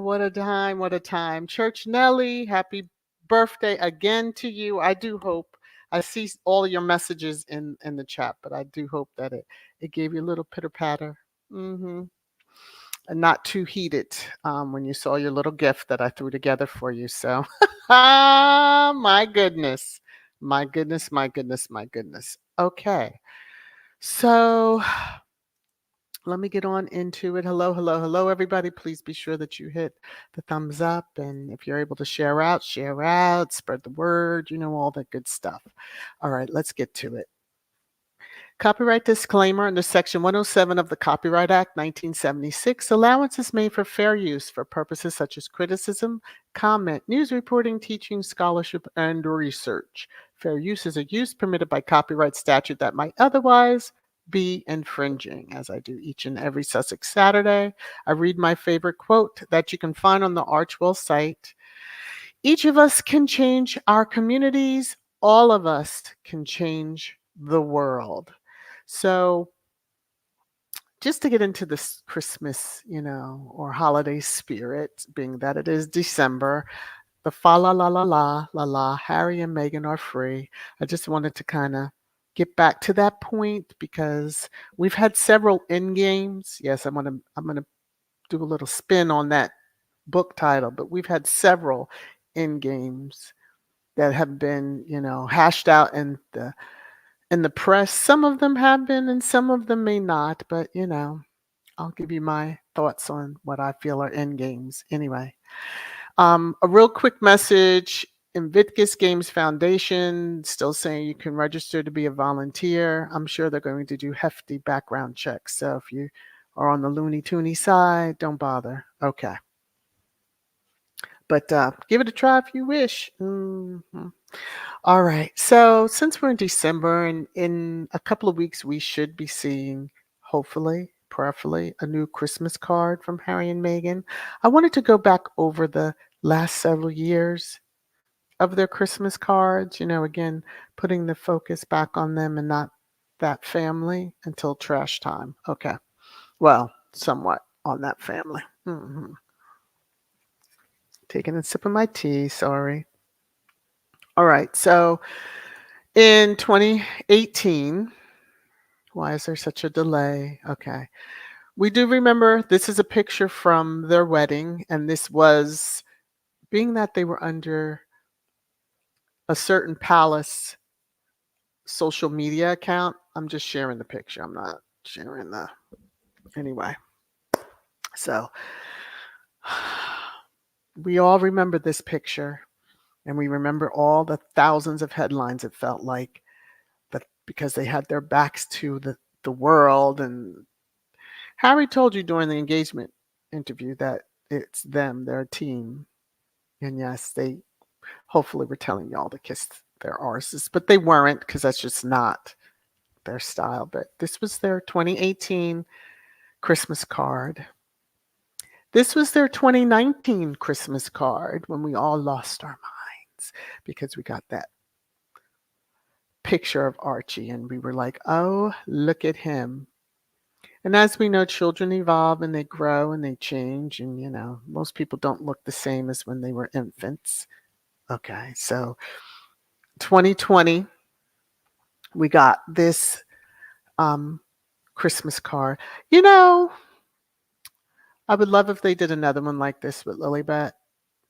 what a time, what a time. Church Nelly, happy birthday again to you. I do hope I see all your messages in the chat, but I do hope that it gave you a little pitter patter. Mm-hmm. And not too heated when you saw your little gift that I threw together for you. So, my goodness, my goodness, my goodness, my goodness. Okay, so let me get on into it. Hello, hello, hello, everybody. Please be sure that you hit the thumbs up. And if you're able to share out, spread the word, all that good stuff. All right, let's get to it. Copyright disclaimer under Section 107 of the Copyright Act 1976, allowance is made for fair use for purposes such as criticism, comment, news reporting, teaching, scholarship, and research. Fair use is a use permitted by copyright statute that might otherwise be infringing. As I do each and every Sussex Saturday, I read my favorite quote that you can find on the Archewell site. Each of us can change our communities. All of us can change the world. So just to get into this Christmas, or holiday spirit, being that it is December, the fa la la la la la la, Harry and Meghan are free. I just wanted to kind of get back to that point because we've had several end games. Yes, I'm gonna do a little spin on that book title, but we've had several end games that have been, hashed out in the press. Some of them have been and some of them may not, but I'll give you my thoughts on what I feel are end games anyway. A real quick message. Invictus Games Foundation still saying you can register to be a volunteer. I'm sure they're going to do hefty background checks. So if you are on the Looney Toony side, don't bother. Okay. But give it a try if you wish. Mm-hmm. All right. So since we're in December and in a couple of weeks, we should be seeing, hopefully, prayerfully, a new Christmas card from Harry and Meghan. I wanted to go back over the last several years of their Christmas cards, again, putting the focus back on them and not that family until trash time. Okay. Well, somewhat on that family. Mm-hmm. Taking a sip of my tea, sorry. All right, so in 2018, why is there such a delay? Okay. We do remember this is a picture from their wedding, and this was being that they were under a certain palace social media account. I'm just sharing the picture. I'm not sharing the. Anyway. So we all remember this picture, and we remember all the thousands of headlines it felt like, but because they had their backs to the world. And Harry told you during the engagement interview that it's them, their team. And yes, they hopefully were telling y'all to kiss their arses, but they weren't because that's just not their style. But this was their 2018 Christmas card. This was their 2019 Christmas card when we all lost our minds because we got that picture of Archie and we were like, oh, look at him. And as we know, children evolve and they grow and they change. And, most people don't look the same as when they were infants. Okay, so 2020, we got this Christmas card. I would love if they did another one like this with Lilibet.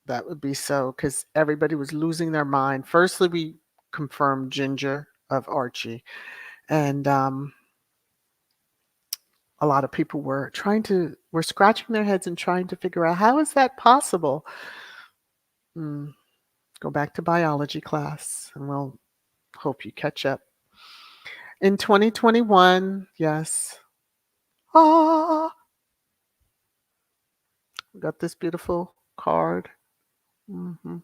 That would be so, because everybody was losing their mind. Firstly, we confirmed Ginger of Archie. And a lot of people were scratching their heads and trying to figure out, how is that possible? Go back to biology class and we'll hope you catch up. In 2021, yes. We got this beautiful card. Mm-hmm.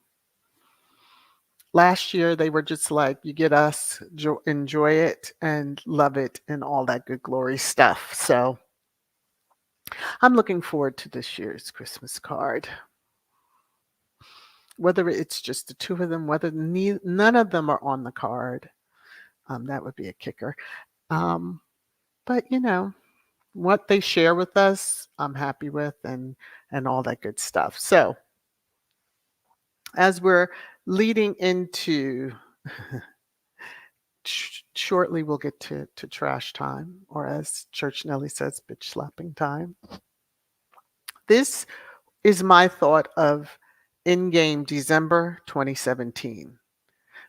Last year, they were just like, you get us, enjoy it, and love it, and all that good glory stuff. So I'm looking forward to this year's Christmas card. Whether it's just the two of them, whether none of them are on the card, that would be a kicker. But, what they share with us, I'm happy with, and all that good stuff. So, as we're leading into shortly, we'll get to trash time, or as Church Nelly says, bitch slapping time. This is my thought of in-game December 2017.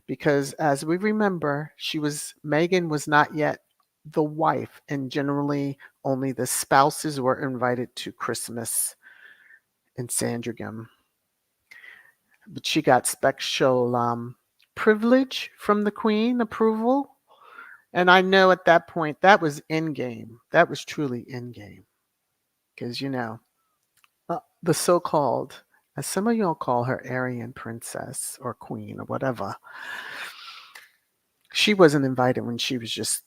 Because as we remember, Meghan was not yet the wife, and generally only the spouses were invited to Christmas in Sandringham. But she got special privilege from the Queen, approval. And I know at that point that was in game. That was truly in game. Because, the so called, as some of y'all call her, Aryan princess or queen or whatever, she wasn't invited when she was just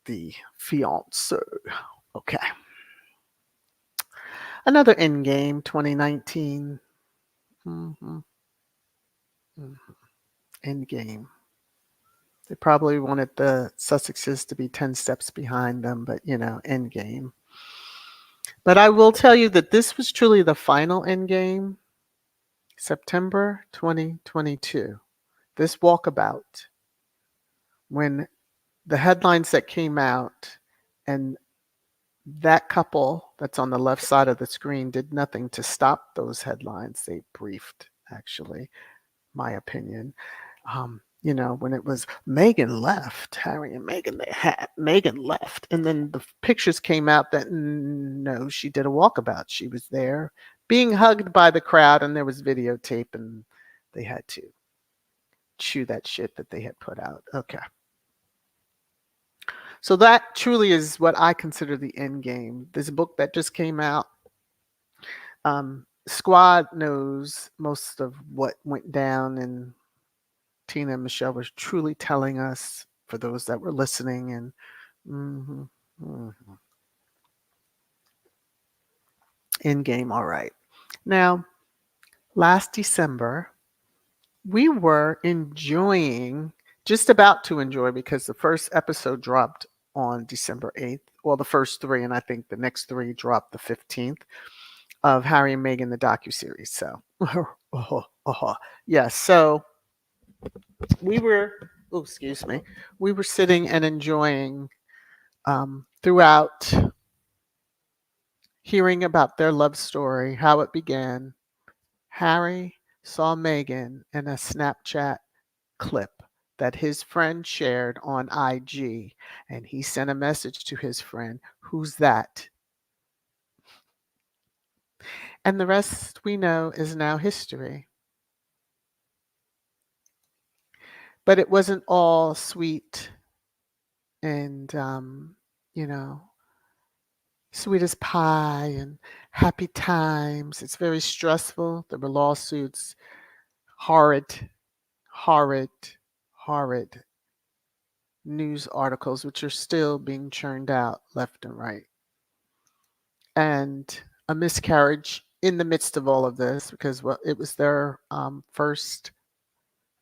the fiance. Okay. Another in game, 2019. Mm-hmm. Mm-hmm. In game. They probably wanted the Sussexes to be 10 steps behind them, but end game. But I will tell you that this was truly the final end game, September 2022. This walkabout, when the headlines that came out and that couple that's on the left side of the screen did nothing to stop those headlines. They briefed, actually, my opinion. When it was Meghan left, Harry and Meghan, Meghan left. And then the pictures came out that no, she did a walkabout. She was there being hugged by the crowd, and there was videotape, and they had to chew that shit that they had put out. Okay. So that truly is what I consider the end game. This book that just came out, Squad knows most of what went down, and Tina and Michelle was truly telling us, for those that were listening, and end game, all right. Now, last December, we were just about to enjoy, because the first episode dropped on December 8th. Well, the first three, and I think the next three dropped the 15th, of Harry and Meghan, the docuseries. So, yes. So we were, we were sitting and enjoying throughout, hearing about their love story, how it began. Harry saw Meghan in a Snapchat clip that his friend shared on IG, and he sent a message to his friend, "Who's that?" And the rest, we know, is now history. But it wasn't all sweet and, sweet as pie and happy times. It's very stressful. There were lawsuits, horrid, horrid, horrid news articles, which are still being churned out left and right. And a miscarriage in the midst of all of this, because it was their first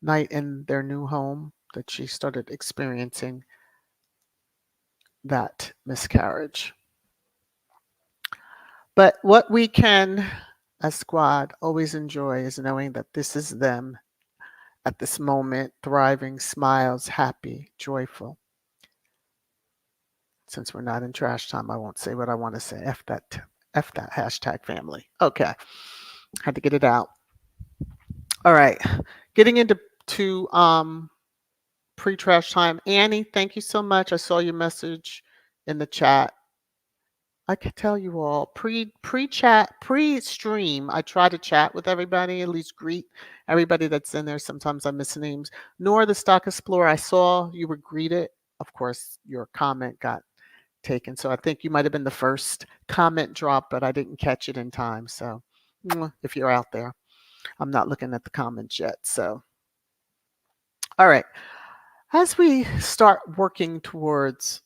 night in their new home that she started experiencing that miscarriage. But what we can, as Squad, always enjoy is knowing that this is them at this moment, thriving, smiles, happy, joyful. Since we're not in trash time, I won't say what I want to say. F that hashtag family. Okay. Had to get it out. All right. Getting into pre-trash time. Annie, thank you so much. I saw your message in the chat. I could tell you all, pre-chat, pre-stream, I try to chat with everybody, at least greet everybody that's in there. Sometimes I miss names. Nor the Stock Explorer, I saw you were greeted. Of course, your comment got taken. So I think you might have been the first comment drop, but I didn't catch it in time. So if you're out there, I'm not looking at the comments yet. So, all right. As we start working towards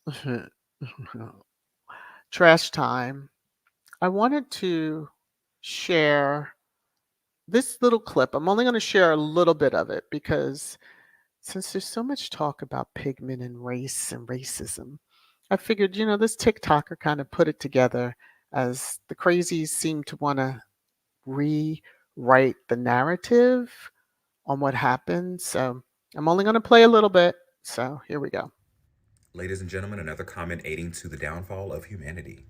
trash time, I wanted to share this little clip. I'm only going to share a little bit of it, because since there's so much talk about pigment and race and racism, I figured, this TikToker kind of put it together as the crazies seem to want to rewrite the narrative on what happened. So I'm only going to play a little bit. So here we go. Ladies and gentlemen, another comment aiding to the downfall of humanity.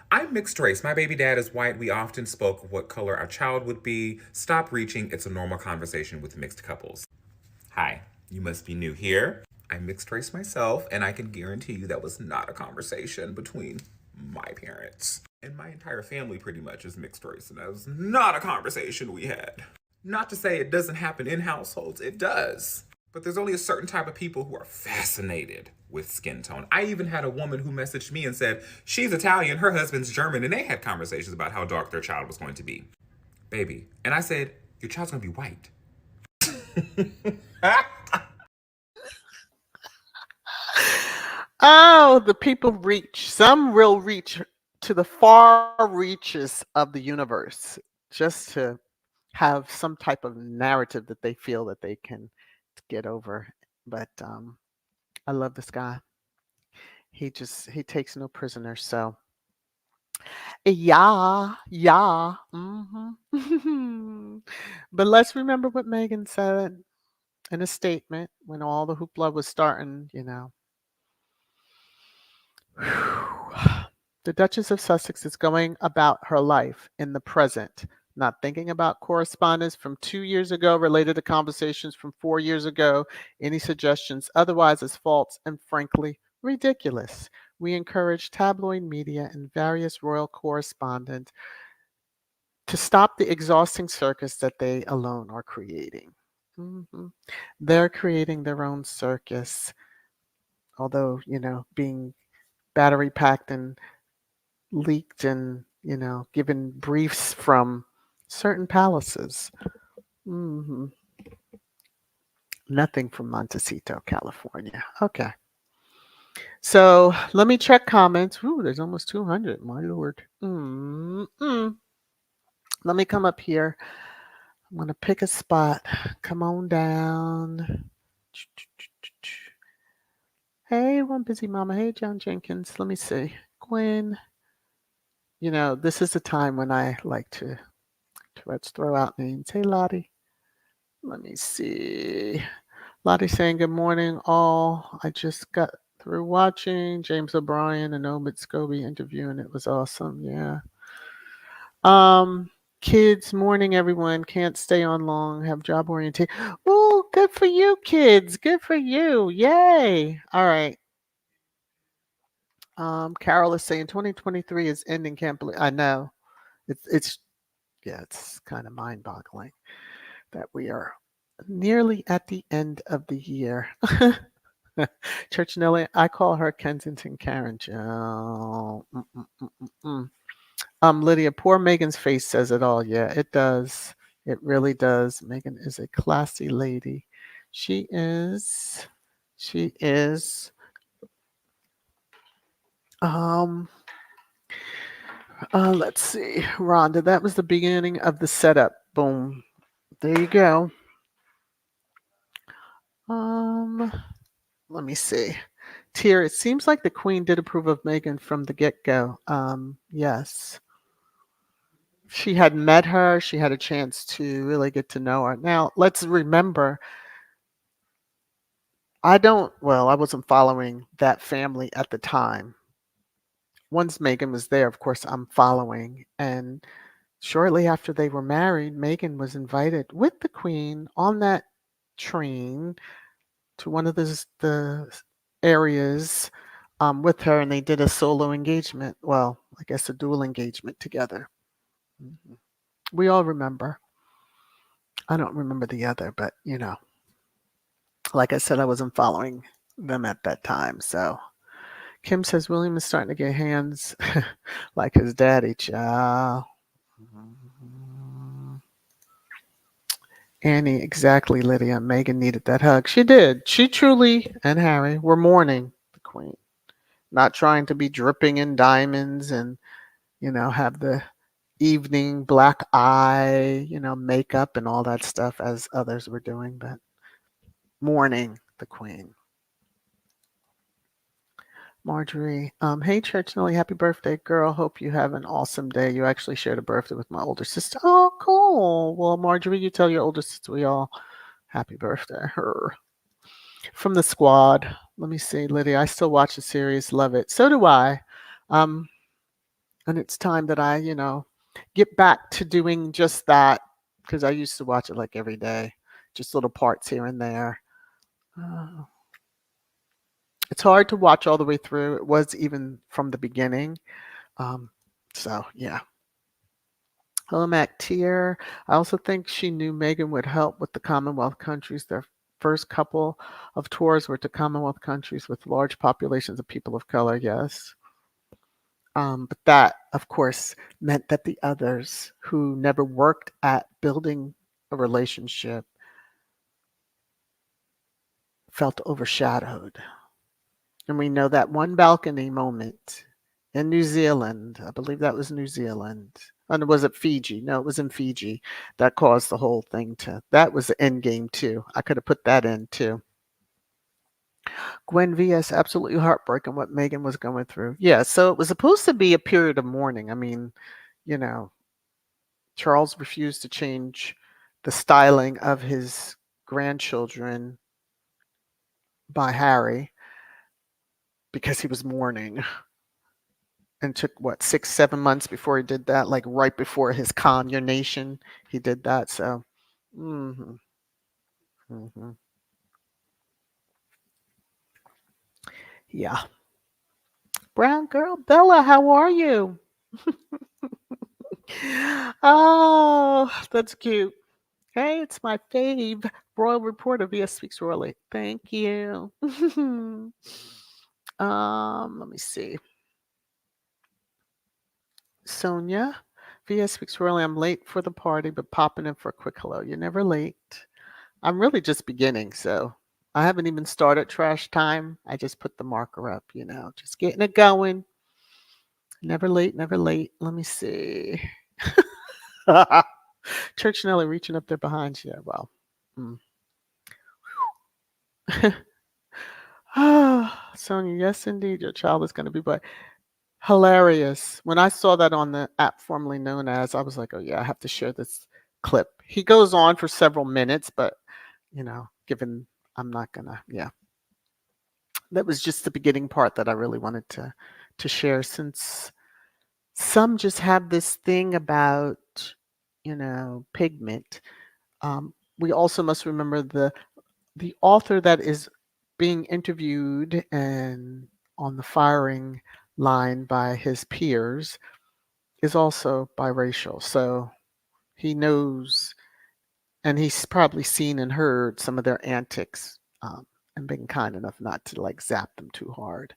I'm mixed race. My baby dad is white. We often spoke of what color our child would be. Stop reaching. It's a normal conversation with mixed couples. Hi, you must be new here. I'm mixed race myself, and I can guarantee you that was not a conversation between my parents. And my entire family pretty much is mixed race, and that was not a conversation we had. Not to say it doesn't happen in households, it does. But there's only a certain type of people who are fascinated with skin tone. I even had a woman who messaged me and said she's Italian, her husband's German, and they had conversations about how dark their child was going to be. Baby. And I said, your child's going to be white. Oh, the people reach. Some will reach to the far reaches of the universe just to have some type of narrative that they feel that they can get over. But I love this guy. He takes no prisoners. So yeah, yeah. But let's remember what Meghan said in a statement when all the hoopla was starting. The Duchess of Sussex is going about her life in the present, not thinking about correspondence from 2 years ago related to conversations from 4 years ago. Any suggestions otherwise is false and frankly ridiculous. We encourage tabloid media and various royal correspondents to stop the exhausting circus that they alone are creating. Mhm. They're creating their own circus, although, being battery packed and leaked and, given briefs from certain palaces. hmm Nothing from Montecito, California. Okay. So let me check comments. Ooh, there's almost 200. My lord. Let me come up here. I'm going to pick a spot. Come on down. Hey, one busy mama. Hey, John Jenkins. Let me see. Gwen. This is the time when I like to let's throw out names. Hey, Lottie. Let me see. Lottie saying good morning, all. I just got through watching James O'Brien and Omid Scobie interview, and it was awesome. Yeah. Um, kids, morning, everyone. Can't stay on long. Have job orientation. Oh, good for you, kids. Good for you. Yay. All right. Carol is saying 2023 is ending. Can't believe. I know. It's yeah. It's kind of mind-boggling that we are nearly at the end of the year. Church Nelly, I call her Kensington Karen. Oh, Lydia, poor Megan's face says it all. Yeah, it does. It really does. Megan is a classy lady. She is. She is. Um. Let's see, Rhonda. That was the beginning of the setup. Boom. There you go. Um. Let me see. Tier, it seems like the Queen did approve of Meghan from the get go. Yes. She had met her, she had a chance to really get to know her. Now, let's remember, I wasn't following that family at the time. Once Meghan was there, of course, I'm following. And shortly after they were married, Meghan was invited with the Queen on that train to one of the areas with her, and they did a solo engagement. Well, I guess a dual engagement together. Mhm. We all remember. I don't remember the other, but like I said, I wasn't following them at that time. So Kim says William is starting to get hands like his daddy, child. Annie, exactly, Lydia. Megan needed that hug. She did. She truly, and Harry, were mourning the Queen, not trying to be dripping in diamonds and, have the evening black eye, makeup and all that stuff as others were doing, but mourning the Queen. Marjorie. Hey, Church Nelly, happy birthday, girl. Hope you have an awesome day. You actually shared a birthday with my older sister. Oh, cool. Well, Marjorie, you tell your older sister we all happy birthday. Her. From the squad. Let me see, Lydia. I still watch the series. Love it. So do I. Um, and it's time that I, get back to doing just that because I used to watch it like every day, just little parts here and there. Uh, it's hard to watch all the way through. It was even from the beginning. Um, so yeah. Hello, Mac Tier. I also think she knew Meghan would help with the Commonwealth countries. Their first couple of tours were to Commonwealth countries with large populations of people of color. Yes. But that, of course, meant that the others who never worked at building a relationship felt overshadowed. And we know that one balcony moment in New Zealand, I believe that was New Zealand. And was it Fiji? No, it was in Fiji that caused the whole thing to. That was the end game too. I could have put that in too. Gwen VS, absolutely heartbreaking what Meghan was going through. Yeah, so it was supposed to be a period of mourning. I mean, you know, Charles refused to change the styling of his grandchildren by Harry because he was mourning and took what 6 7 months before he did that, like right before his Con Your Nation he did that. So hmm hmm yeah. Brown girl Bella, how are you? Oh, that's cute. Hey, it's my fave royal reporter via Speaks Royally. Thank you. Let me see. Sonia, VS Speaks Royally. I'm late for the party, but popping in for a quick hello. You're never late. I'm really just beginning, so I haven't even started trash time. I just put the marker up, just getting it going. Never late, never late. Let me see. Church Nelly reaching up there behind you. Well, mm. Sonia, yes, indeed, your child is going to be but hilarious. When I saw that on the app formerly known as, I was like, oh, yeah, I have to share this clip. He goes on for several minutes, but, given I'm not going to, yeah. That was just the beginning part that I really wanted to share since some just have this thing about, pigment. We also must remember the author that is being interviewed and on the firing line by his peers is also biracial. So he knows and he's probably seen and heard some of their antics and been kind enough not to like zap them too hard.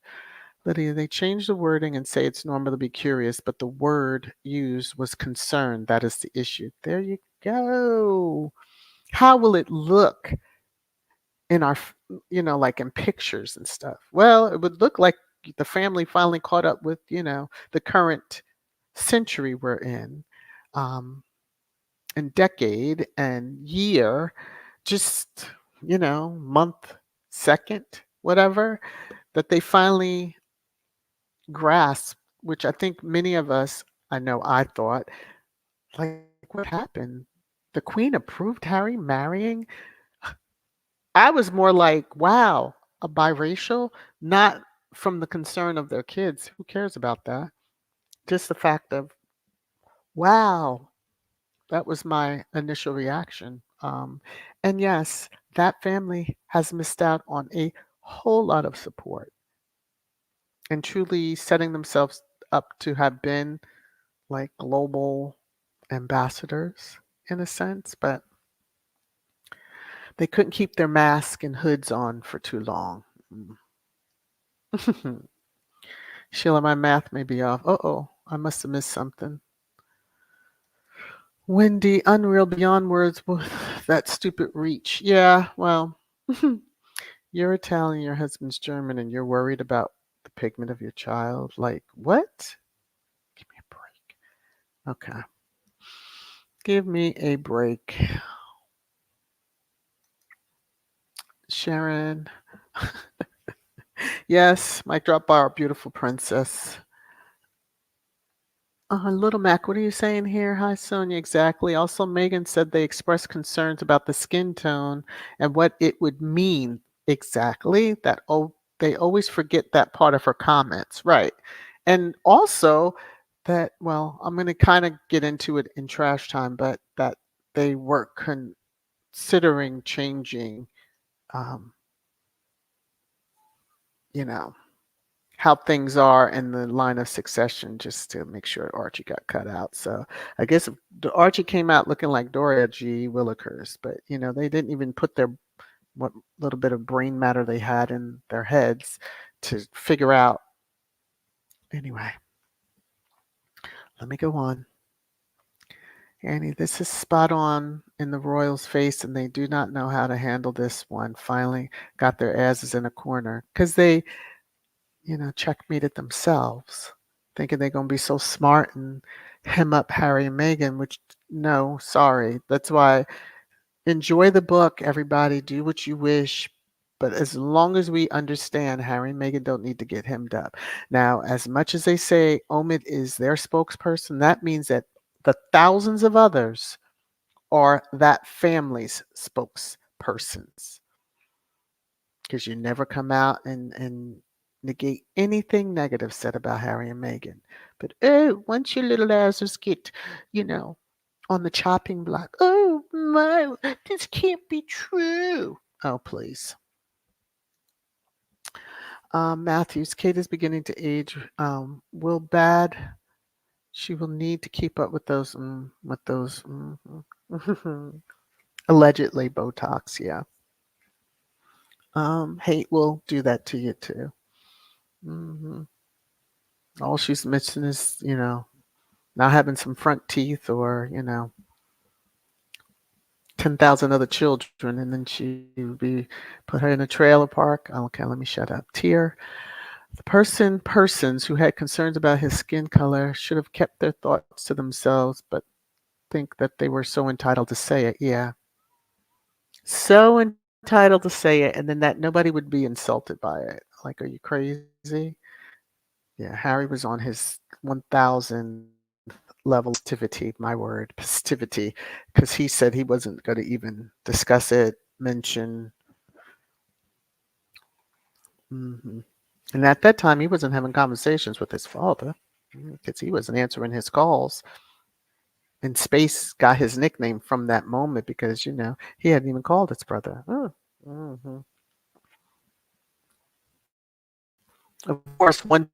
Lydia, they changed the wording and say it's normal to be curious, but the word used was concern. That is the issue. There you go. How will it look in our, like in pictures and stuff? Well, it would look like the family finally caught up with, the current century we're in, and decade and year, just, month, second, whatever, that they finally grasp, which I think many of us, I know I thought, like, what happened? The Queen approved Harry marrying? I was more like, wow, a biracial, not from the concern of their kids. Who cares about that? Just the fact of, wow, that was my initial reaction. And yes, that family has missed out on a whole lot of support and truly setting themselves up to have been like global ambassadors in a sense, but they couldn't keep their masks and hoods on for too long. Sheila, my math may be off. Uh-oh, I must have missed something. Wendy, unreal beyond words with that stupid reach. Yeah, well, you're Italian, your husband's German, and you're worried about the pigment of your child. Like, what? Give me a break. Okay. Give me a break. Sharon. Yes, mic drop by our beautiful princess. Little Mac, what are you saying here? Hi, Sonia. Exactly. Also, Megan said they expressed concerns about the skin tone and what it would mean. Exactly. They always forget that part of her comments, right? And also that, well, I'm going to kind of get into it in trash time, but that they were considering changing, um, you know, how things are in the line of succession just to make sure Archie got cut out. So I guess Archie came out looking like Dora G. Willikers, but they didn't even put their what little bit of brain matter they had in their heads to figure out. Anyway, let me go on. Annie, this is spot on in the royals' face, and they do not know how to handle this one. Finally, got their asses in a corner because they checkmated themselves, thinking they're going to be so smart and hem up Harry and Meghan, which, no, sorry. That's why enjoy the book, everybody. Do what you wish. But as long as we understand Harry and Meghan don't need to get hemmed up. Now, as much as they say Omid is their spokesperson, that means that the thousands of others are that family's spokespersons, because you never come out and negate anything negative said about Harry and Meghan. But oh, once your little asses get, you know, on the chopping block, oh my, this can't be true. Oh, please. Matthews, Kate is beginning to age. Will bad. She will need to keep up with those, allegedly Botox. Yeah. Hate will do that to you too. hmm All she's missing is, not having some front teeth or, 10,000 other children. And then she would be put her in a trailer park. Okay, let me shut up. Tear. The persons who had concerns about his skin color should have kept their thoughts to themselves, but think that they were so entitled to say it. Yeah. So entitled to say it, and then that nobody would be insulted by it. Like, are you crazy? Yeah, Harry was on his 1,000 level positivity, my word, positivity, because he said he wasn't going to even discuss it, mention. hmm And at that time, he wasn't having conversations with his father because he wasn't answering his calls. And Space got his nickname from that moment because, he hadn't even called his brother. Oh. hmm Of course, one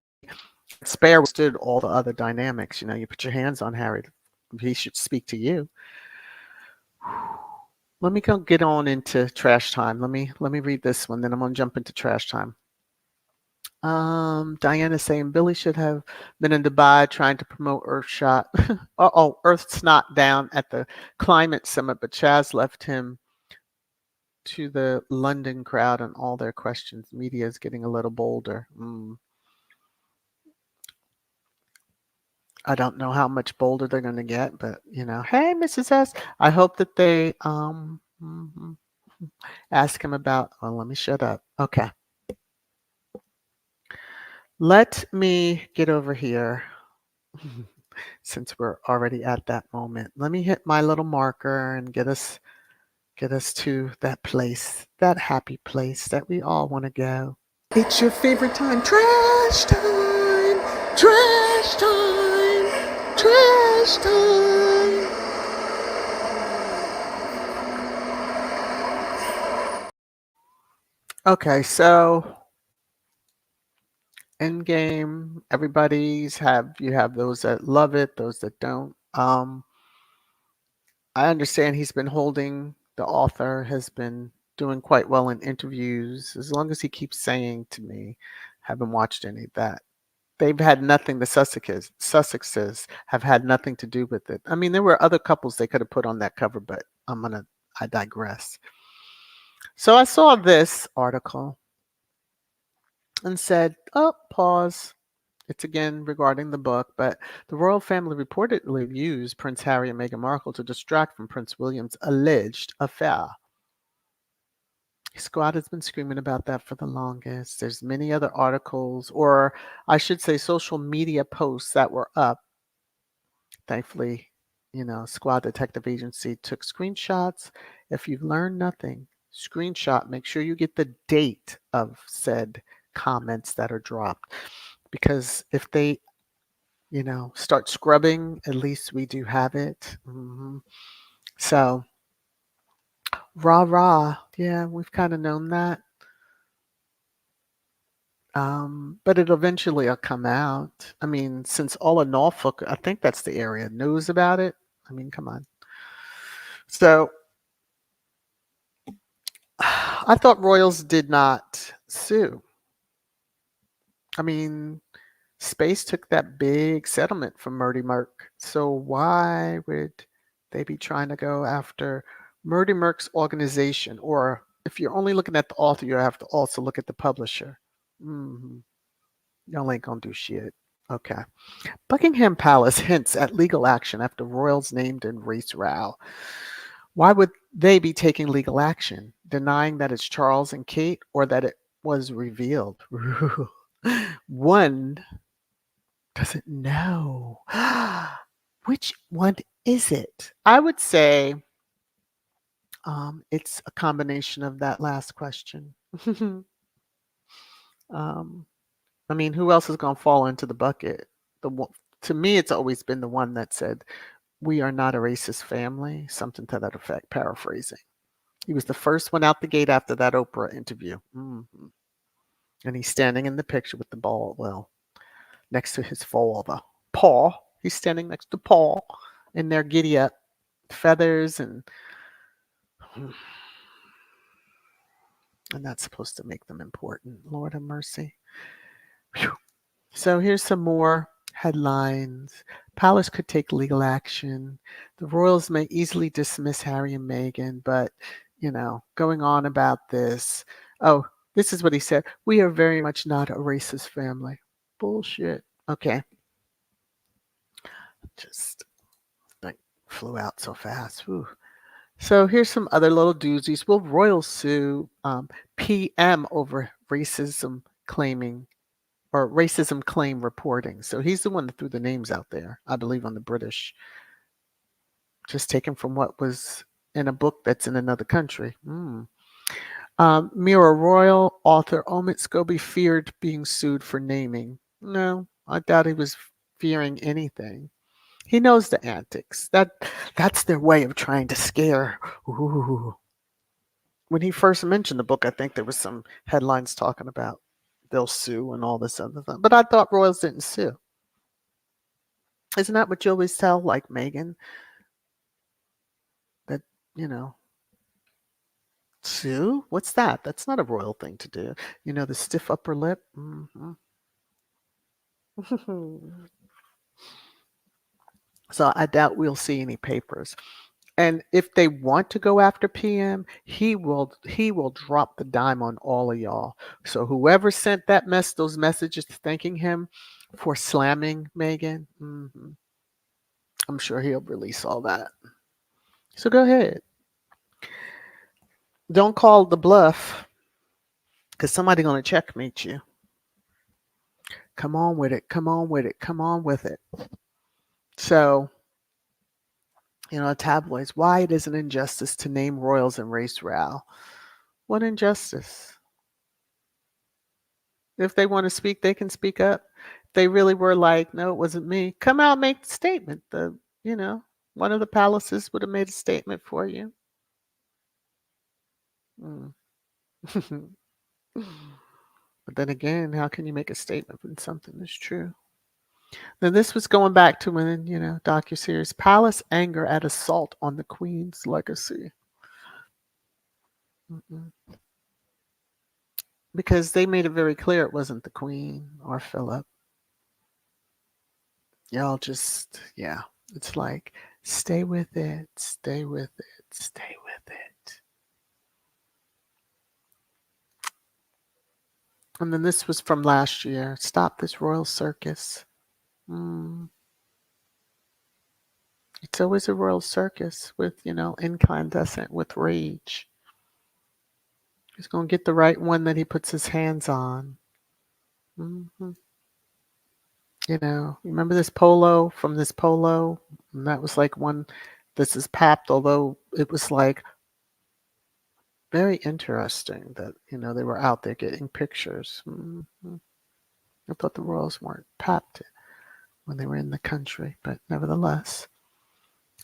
Spare stood all the other dynamics. You put your hands on Harry, he should speak to you. Let me go get on into trash time. Let me read this one, then I'm gonna jump into trash time. Diana saying Billy should have been in Dubai trying to promote Earthshot. Earth's not down at the climate summit, but Chaz left him to the London crowd and all their questions. Media is getting a little bolder. I don't know how much bolder they're going to get, but hey, Mrs. S, I hope that they ask him about. Well, let me shut up. Okay, let me get over here. Since we're already at that moment, let me hit my little marker and get us to that place, that happy place that we all want to go. It's your favorite time, trash time, trash time, trash time. Okay, so Endgame, you have those that love it, those that don't. I understand the author has been doing quite well in interviews, as long as he keeps saying to me, haven't watched any of that. They've had nothing, the Sussexes have had nothing to do with it. I mean, there were other couples they could have put on that cover, but I digress. So I saw this article and said, oh, pause. It's again regarding the book, but the royal family reportedly used Prince Harry and Meghan Markle to distract from Prince William's alleged affair. Squad has been screaming about that for the longest. There's many other articles, or I should say social media posts that were up. Thankfully, Squad Detective Agency took screenshots. If you've learned nothing, screenshot, make sure you get the date of said comments that are dropped. Because if they, start scrubbing, at least we do have it. So, rah rah. Yeah, we've kind of known that. But it eventually will come out. I mean, since all of Norfolk, I think that's the area, knows about it. I mean, come on. So I thought Royals did not sue. I mean, Space took that big settlement from Murdy Merck. So why would they be trying to go after Murdy Merck's organization? Or if you're only looking at the author, you have to also look at the publisher. Y'all ain't gonna do shit. Okay. Buckingham Palace hints at legal action after royals named in race row. Why would they be taking legal action? Denying that it's Charles and Kate or that it was revealed? One doesn't know. Which one is it? I would say it's a combination of that last question. um, I mean, who else is going to fall into the bucket? To me, it's always been the one that said, "We are not a racist family," something to that effect, paraphrasing. He was the first one out the gate after that Oprah interview. And he's standing in the picture with the ball, well, next to his father, Paul. He's standing next to Paul, and they're giddy up, feathers, and that's supposed to make them important. Lord have mercy. Whew. So here's some more headlines. Palace could take legal action. The royals may easily dismiss Harry and Meghan, but, going on about this. Oh, this is what he said. We are very much not a racist family. Bullshit. Okay. Just like flew out so fast. Whew. So here's some other little doozies. Will royals sue PM over racism claim reporting? So he's the one that threw the names out there, I believe, on the British, just taken from what was in a book that's in another country. Mira Royal author Omid Scobie feared being sued for naming. No, I doubt he was fearing anything. He knows the antics. That's their way of trying to scare. Ooh. When he first mentioned the book, I think there was some headlines talking about they'll sue and all this other thing. But I thought royals didn't sue. Isn't that what you always tell, like Meghan? That, sue? What's that? That's not a royal thing to do. The stiff upper lip. So I doubt we'll see any papers. And if they want to go after PM, he will drop the dime on all of y'all. So whoever sent those messages thanking him for slamming Meghan, I'm sure he'll release all that. So go ahead. Don't call the bluff, because somebody's going to checkmate you. Come on with it. Come on with it. Come on with it. So, tabloids, why it is an injustice to name royals in race row. What injustice? If they want to speak, they can speak up. If they really were like, no, it wasn't me, come out and make the statement. One of the palaces would have made a statement for you. Mm. But then again, how can you make a statement when something is true? Now, this was going back to when, docuseries Palace anger at assault on the Queen's legacy. Mm-mm. Because they made it very clear it wasn't the Queen or Philip. Y'all just, yeah. It's like, stay with it, stay with it, stay with it. And then this was from last year. Stop this royal circus. It's always a royal circus with, incandescent with rage. He's going to get the right one that he puts his hands on. Hmm. You know, remember this polo from this polo? And that was like one, this is papped, although it was like very interesting that, you know, they were out there getting pictures. I thought the royals weren't papped when they were in the country, but nevertheless,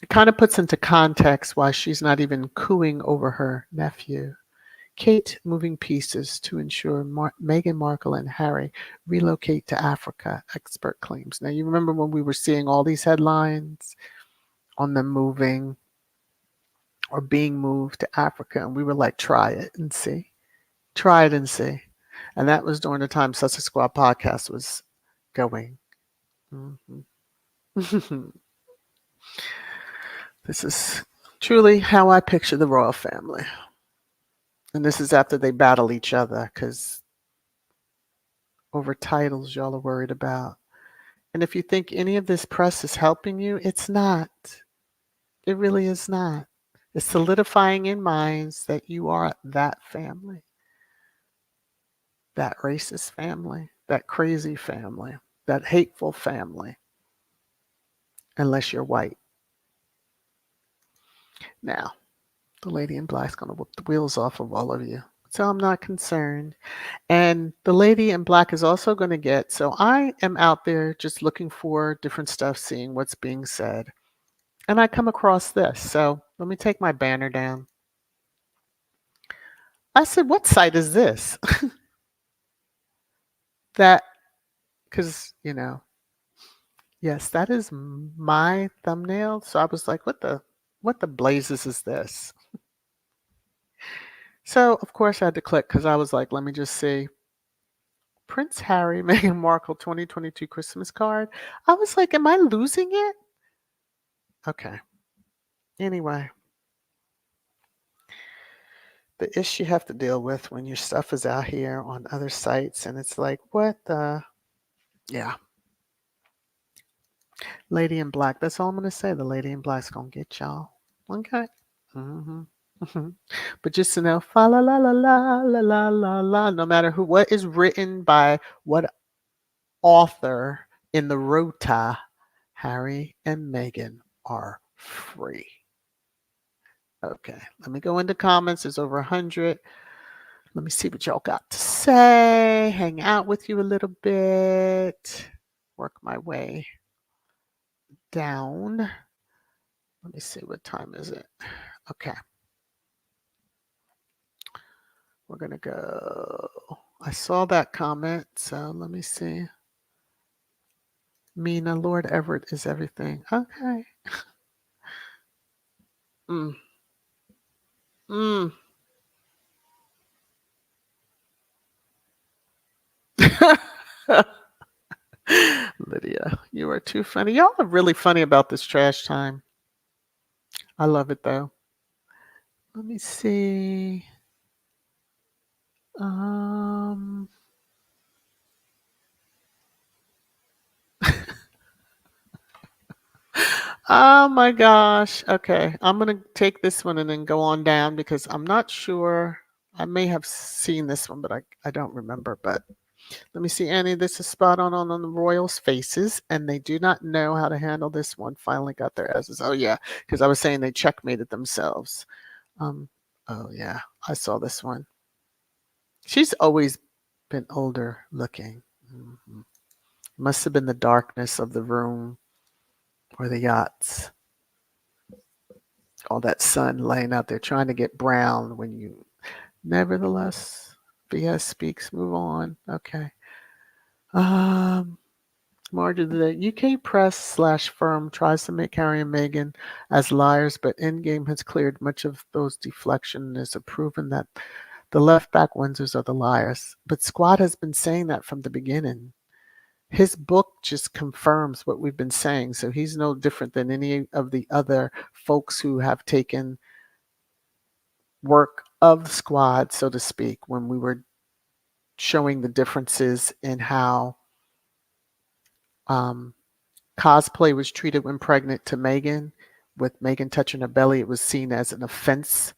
it kind of puts into context why she's not even cooing over her nephew. Kate moving pieces to ensure Meghan Markle and Harry relocate to Africa, expert claims. Now, you remember when we were seeing all these headlines on them moving or being moved to Africa, and we were like, try it and see. Try it and see. And that was during the time Sussex Squad podcast was going. Mm-hmm. This is truly how I picture the royal family. And this is after they battle each other because over titles y'all are worried about. And if you think any of this press is helping you, it's not. It really is not. It's solidifying in minds that you are that family, that racist family, that crazy family, that hateful family, unless you're white. Now, the lady in black's going to whoop the wheels off of all of you. So I'm not concerned. And the lady in black is also going to get, so I am out there just looking for different stuff, seeing what's being said. And I come across this. So let me take my banner down. I said, what site is this? That, because, you know, yes, that is my thumbnail. So I was like, what the blazes is this? So, of course, I had to click because I was like, let me just see. Prince Harry, Meghan Markle 2022 Christmas card. I was like, am I losing it? Okay. Anyway, the issue you have to deal with when your stuff is out here on other sites and it's like, what the? Yeah. Lady in Black. That's all I'm going to say. The Lady in Black's going to get y'all. Okay. Mm-hmm. Mm-hmm. But just to know, fa la la la la la la la la, no matter what is written by what author in the rota, Harry and Meghan are free. Okay, let me go into comments. There's over 100. Let me see what y'all got to say. Hang out with you a little bit. Work my way down. Let me see, what time is it? Okay. We're going to go. I saw that comment, so let me see. Mina, Lord Everett is everything. Okay. Mm. Mm. Lydia, you are too funny. Y'all are really funny about this trash time. I love it though. Let me see. Um. Oh my gosh. Okay. I'm going to take this one and then go on down because I'm not sure. I may have seen this one, but I don't remember. But let me see, Annie. This is spot on the Royals' faces, and they do not know how to handle this one. Finally got their asses. Oh, yeah. Because I was saying they checkmated themselves. Oh, yeah. I saw this one. She's always been older looking. Mm-hmm. Must have been the darkness of the room or the yachts. All that sun laying out there trying to get brown when you. Nevertheless, VS speaks. Move on. Okay. Margin, the UK press / firm tries to make Harry and Meghan as liars, but Endgame has cleared much of those deflections and has proven that the left-back Windsors are the liars. But Squad has been saying that from the beginning. His book just confirms what we've been saying, so he's no different than any of the other folks who have taken work of the Squad, so to speak, when we were showing the differences in how cosplay was treated when pregnant to Meghan. With Meghan touching her belly, it was seen as an offense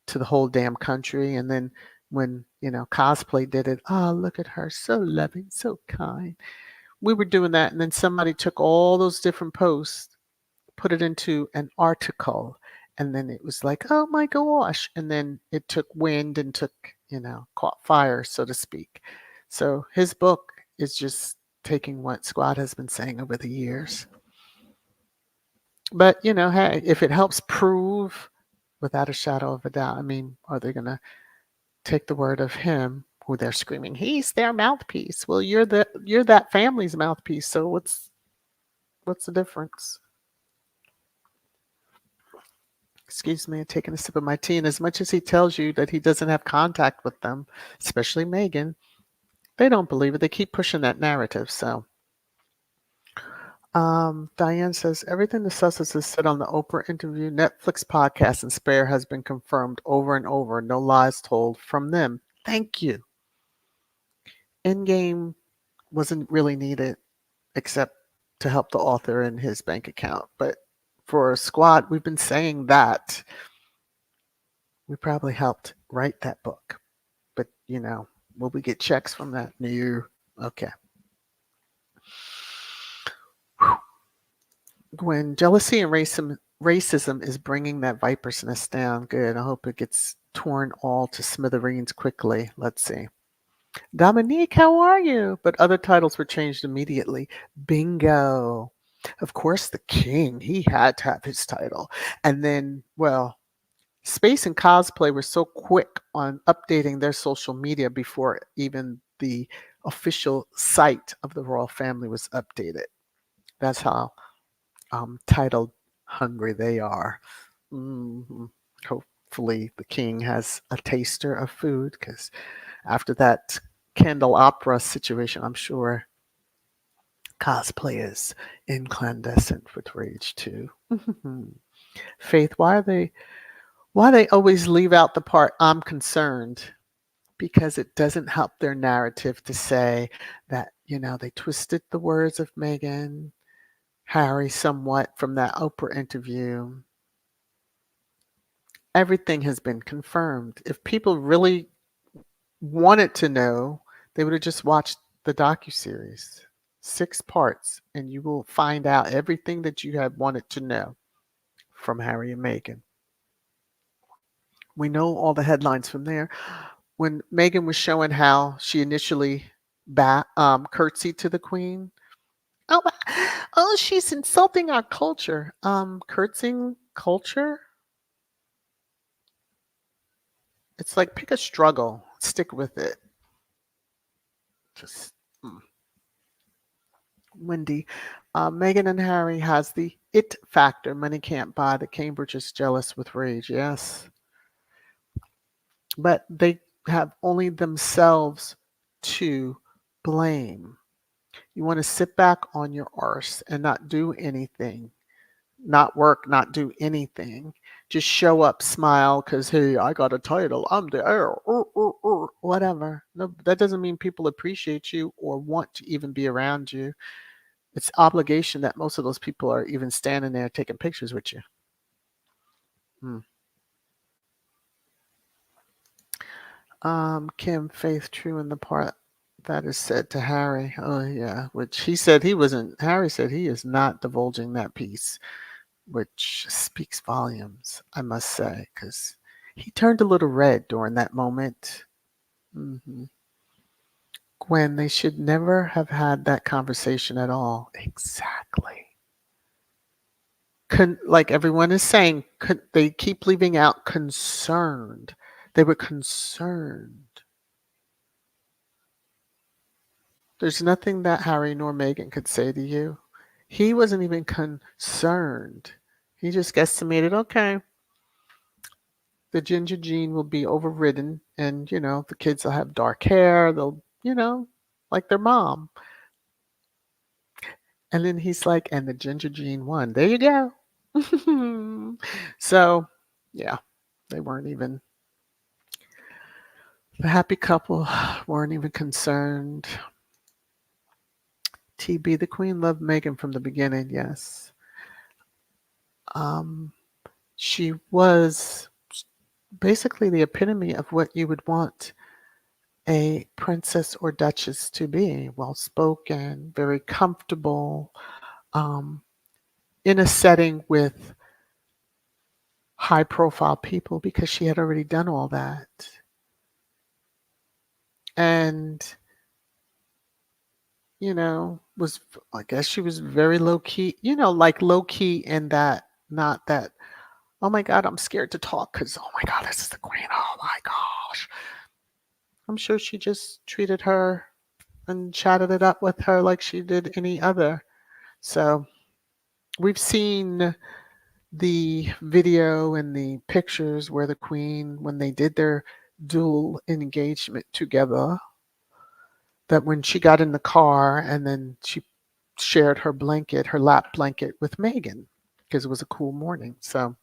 to the whole damn country. And then when, Cosplay did it. Oh, look at her. So loving, so kind. We were doing that. And then somebody took all those different posts, put it into an article. And then it was like, oh my gosh. And then it took wind and caught fire, so to speak. So his book is just taking what Squad has been saying over the years. But, hey, if it helps prove without a shadow of a doubt, I mean, are they going to take the word of him who they're screaming, he's their mouthpiece? Well, you're that family's mouthpiece. So what's the difference? Excuse me, taking a sip of my tea. And as much as he tells you that he doesn't have contact with them, especially Meghan, they don't believe it. They keep pushing that narrative. So Diane says, everything the Sussexes said on the Oprah interview, Netflix podcast, and Spare has been confirmed over and over. No lies told from them. Thank you. Endgame wasn't really needed except to help the author in his bank account. But for Squad, we've been saying that. We probably helped write that book. But, will we get checks from that? No. Okay. When jealousy and racism is bringing that viper's nest down, good. I hope it gets torn all to smithereens quickly. Let's see. Dominique, how are you? But other titles were changed immediately. Bingo. Of course, the king, he had to have his title. And then, well, Space and Cosplay were so quick on updating their social media before even the official site of the royal family was updated. That's how titled hungry they are. Mm-hmm. Hopefully the king has a taster of food, because after that candelabra situation, I'm sure Cosplay is incandescent with rage too. Faith, why they always leave out the part I'm concerned? Because it doesn't help their narrative to say that, they twisted the words of Meghan, Harry somewhat from that Oprah interview. Everything has been confirmed. If people really wanted to know, they would have just watched the docuseries. 6 parts, and you will find out everything that you have wanted to know from Harry and Meghan. We know all the headlines from there. When Meghan was showing how she initially curtsied to the Queen, oh, she's insulting our culture. Curtsying culture? It's like, pick a struggle, stick with it. Just Wendy. Meghan and Harry has the it factor. Money can't buy. The Cambridge is jealous with rage. Yes. But they have only themselves to blame. You want to sit back on your arse and not do anything, not work, not do anything. Just show up, smile, because, hey, I got a title. I'm the heir, whatever. No, that doesn't mean people appreciate you or want to even be around you. It's obligation that most of those people are even standing there taking pictures with you. Kim, Faith, true in the part that is said to Harry. Oh, yeah, which he said he wasn't. Harry said he is not divulging that piece, which speaks volumes, I must say, because he turned a little red during that moment. Gwen, they should never have had that conversation at all. Exactly. Like everyone is saying, they keep leaving out concerned. They were concerned. There's nothing that Harry nor Meghan could say to you. He wasn't even concerned. He just guesstimated, okay, the ginger gene will be overridden, and, the kids will have dark hair. They'll, like their mom. And then he's like, and the ginger gene won. There you go. So, yeah, they weren't even, the happy couple weren't even concerned. TB, the Queen loved Meghan from the beginning, yes. She was basically the epitome of what you would want a princess or duchess to be. Well spoken, very comfortable, um, in a setting with high profile people because she had already done all that. And, was, I guess she was very low key, like low key in that, not that, oh my God, I'm scared to talk because, oh my God, this is the queen. Oh my gosh. I'm sure she just treated her and chatted it up with her like she did any other. So we've seen the video and the pictures where the queen, when they did their dual engagement together, that when she got in the car and then she shared her blanket, her lap blanket with Meghan because it was a cool morning. So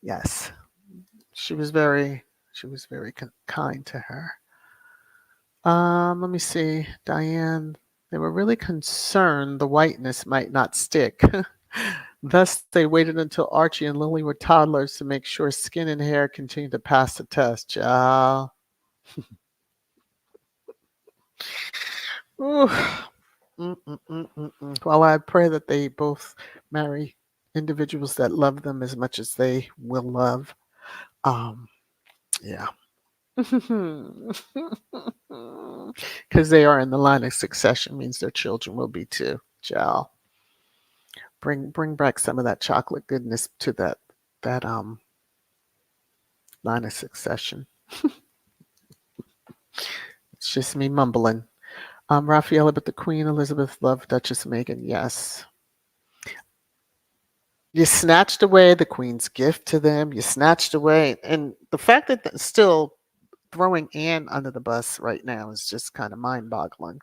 yes, she was very, kind to her. Let me see, Diane. They were really concerned the whiteness might not stick. Thus, they waited until Archie and Lily were toddlers to make sure skin and hair continued to pass the test. Child. Ooh. Well, I pray that they both marry individuals that love them as much as they will love. Um, yeah. Because they are in the line of succession means their children will be too. Child. Bring back some of that chocolate goodness to that line of succession. It's just me mumbling. Raffaella, but the Queen Elizabeth loved Duchess Meghan. Yes. You snatched away the Queen's gift to them. You snatched away, and the fact that still throwing Anne under the bus right now is just kind of mind-boggling.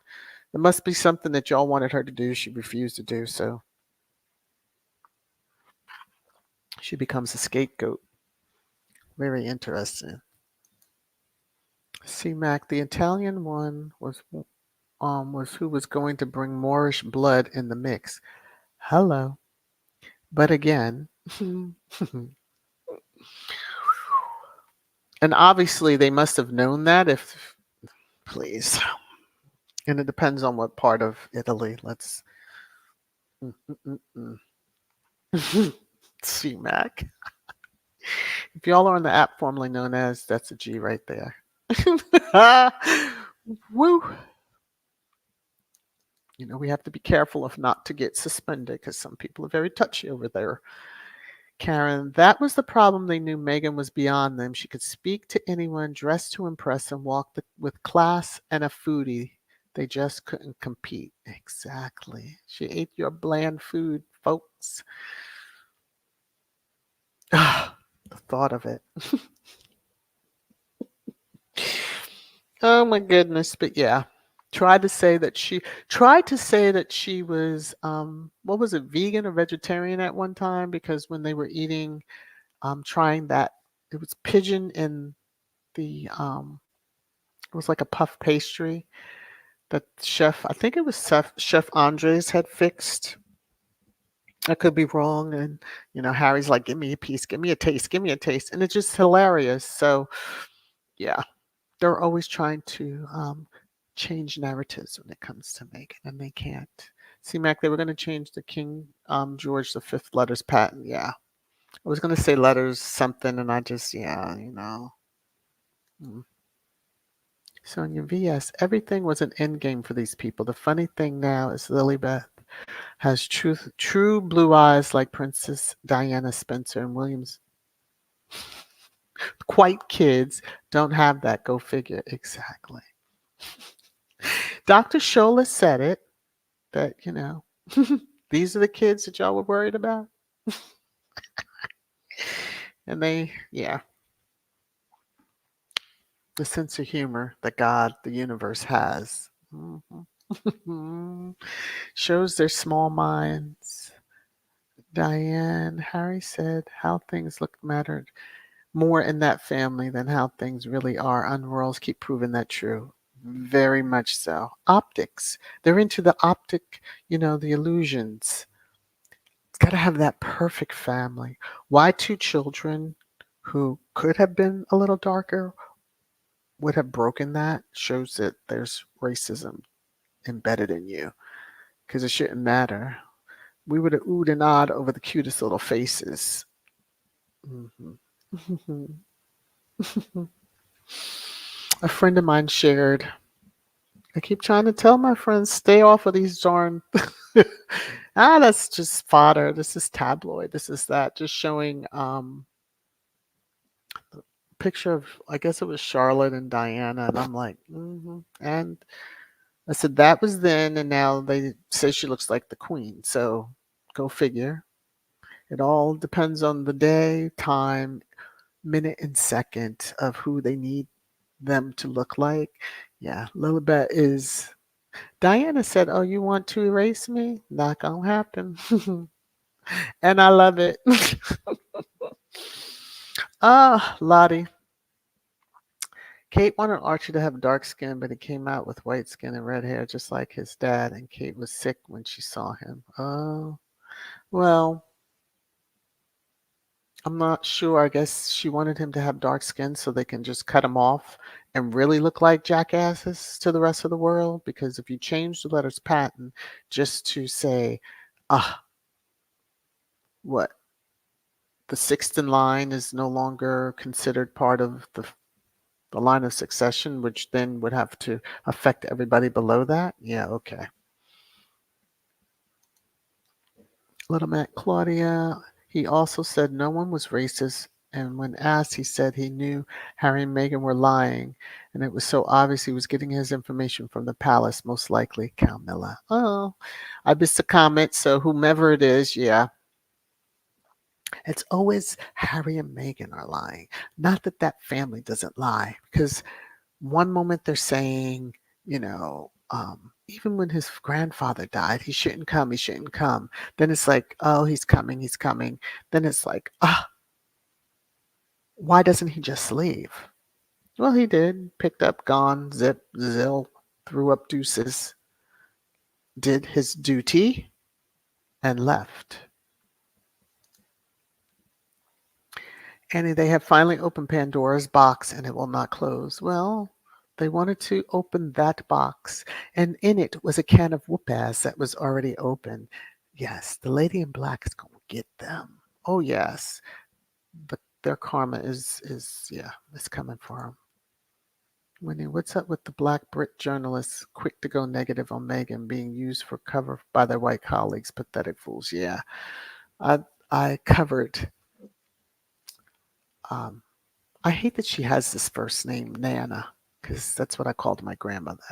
There must be something that y'all wanted her to do. She refused to do, so she becomes a scapegoat. Very interesting. C Mac, the Italian one was who was going to bring Moorish blood in the mix. Hello. But again, and obviously they must have known that if please. And it depends on what part of Italy. Let's C Mac. If y'all are on the app formerly known as, that's a G right there. Woo. We have to be careful of not to get suspended because some people are very touchy over there. Karen, that was the problem. They knew Meghan was beyond them. She could speak to anyone, dress to impress, and walk with class and a foodie. They just couldn't compete. Exactly. She ate your bland food, folks. The thought of it. Oh my goodness. But yeah. Tried to say that she was what was it, vegan or vegetarian at one time because when they were eating trying that it was pigeon in the it was like a puff pastry that chef, I think it was Chef Andres had fixed. I could be wrong. And, Harry's like, give me a piece, give me a taste, give me a taste. And it's just hilarious. So, yeah, they're always trying to change narratives when it comes to Meghan, and they can't. See, Mac, they were going to change the King George V letters patent. Yeah. I was going to say letters something, and I just, yeah. Mm. Sonia VS, everything was an end game for these people. The funny thing now is Lilibet has true blue eyes like Princess Diana Spencer and Williams. Quite kids don't have that. Go figure. Exactly. Dr. Shola said it that, these are the kids that y'all were worried about. And yeah, the sense of humor that God, the universe has. Shows their small minds. Diane, Harry said how things look mattered more in that family than how things really are. Unroyals keep proving that true. Very much so. Optics. They're into the optic, the illusions. It's got to have that perfect family. Why two children who could have been a little darker? would have broken that shows that there's racism embedded in you because it shouldn't matter. We would have oohed and awed over the cutest little faces. Mhm. A friend of mine shared, I keep trying to tell my friends, stay off of these darn. That's just fodder. This is tabloid. This is that. Just showing picture of, I guess it was Charlotte and Diana. And I'm like, And I said, that was then. And now they say she looks like the queen. So go figure. It all depends on the day, time, minute, and second of who they need them to look like. Yeah, Lilibet is. Diana said, "Oh, you want to erase me? Not gonna happen." And I love it. Ah, Lottie. Kate wanted Archie to have dark skin, but he came out with white skin and red hair, just like his dad. And Kate was sick when she saw him. Oh, well, I'm not sure. I guess she wanted him to have dark skin so they can just cut him off and really look like jackasses to the rest of the world. Because if you change the letters patent just to say, ah, what, the sixth in line is no longer considered part of the line of succession, which then would have to affect everybody below that. Yeah, okay. Little Matt Claudia, he also said no one was racist. And when asked, he said he knew Harry and Meghan were lying. And it was so obvious he was getting his information from the palace, most likely Camilla. Oh, I missed a comment. So whomever it is, yeah. It's always Harry and Meghan are lying. Not that that family doesn't lie, because one moment they're saying, even when his grandfather died, he shouldn't come, he shouldn't come. Then it's like, oh, he's coming, he's coming. Then it's like, why doesn't he just leave? Well, he did. Picked up, gone, zip, zill, threw up deuces, did his duty, and left. And they have finally opened Pandora's box and it will not close. Well, they wanted to open that box, and in it was a can of whoop-ass that was already open. Yes, the lady in black is going to get them. Oh, yes. But their karma is yeah, it's coming for them. Winnie, what's up with the black Brit journalists quick to go negative on Meghan being used for cover by their white colleagues? Pathetic fools. Yeah, I covered. Um, I hate that she has this first name, Nana, because that's what I called my grandmother.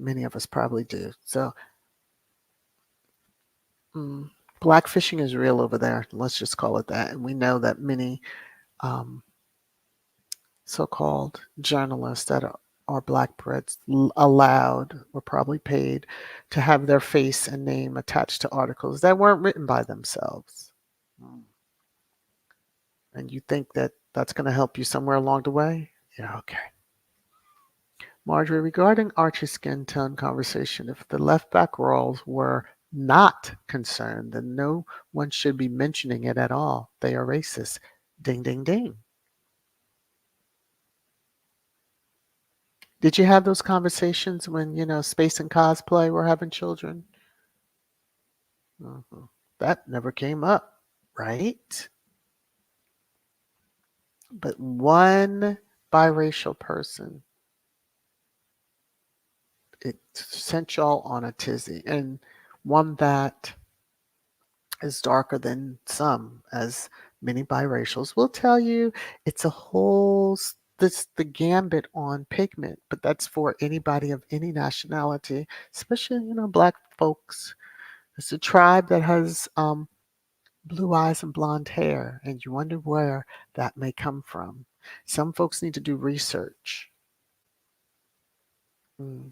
Many of us probably do. So, mm, blackfishing is real over there. Let's just call it that. And we know that many um, so-called journalists that are black Brits allowed or probably paid to have their face and name attached to articles that weren't written by themselves. Mm. And you think that that's going to help you somewhere along the way? Yeah, okay. Marjorie, regarding Archie's skin tone conversation, if the left back roles were not concerned, then no one should be mentioning it at all. They are racist. Ding, ding, ding. Did you have those conversations when, Space and Cosplay were having children? Mhm. That never came up, right? But one biracial person, it sent y'all on a tizzy. And one that is darker than some, as many biracials will tell you. It's a whole this the gambit on pigment, but that's for anybody of any nationality, especially black folks. It's a tribe that has blue eyes and blonde hair, and you wonder where that may come from. Some folks need to do research. Mm.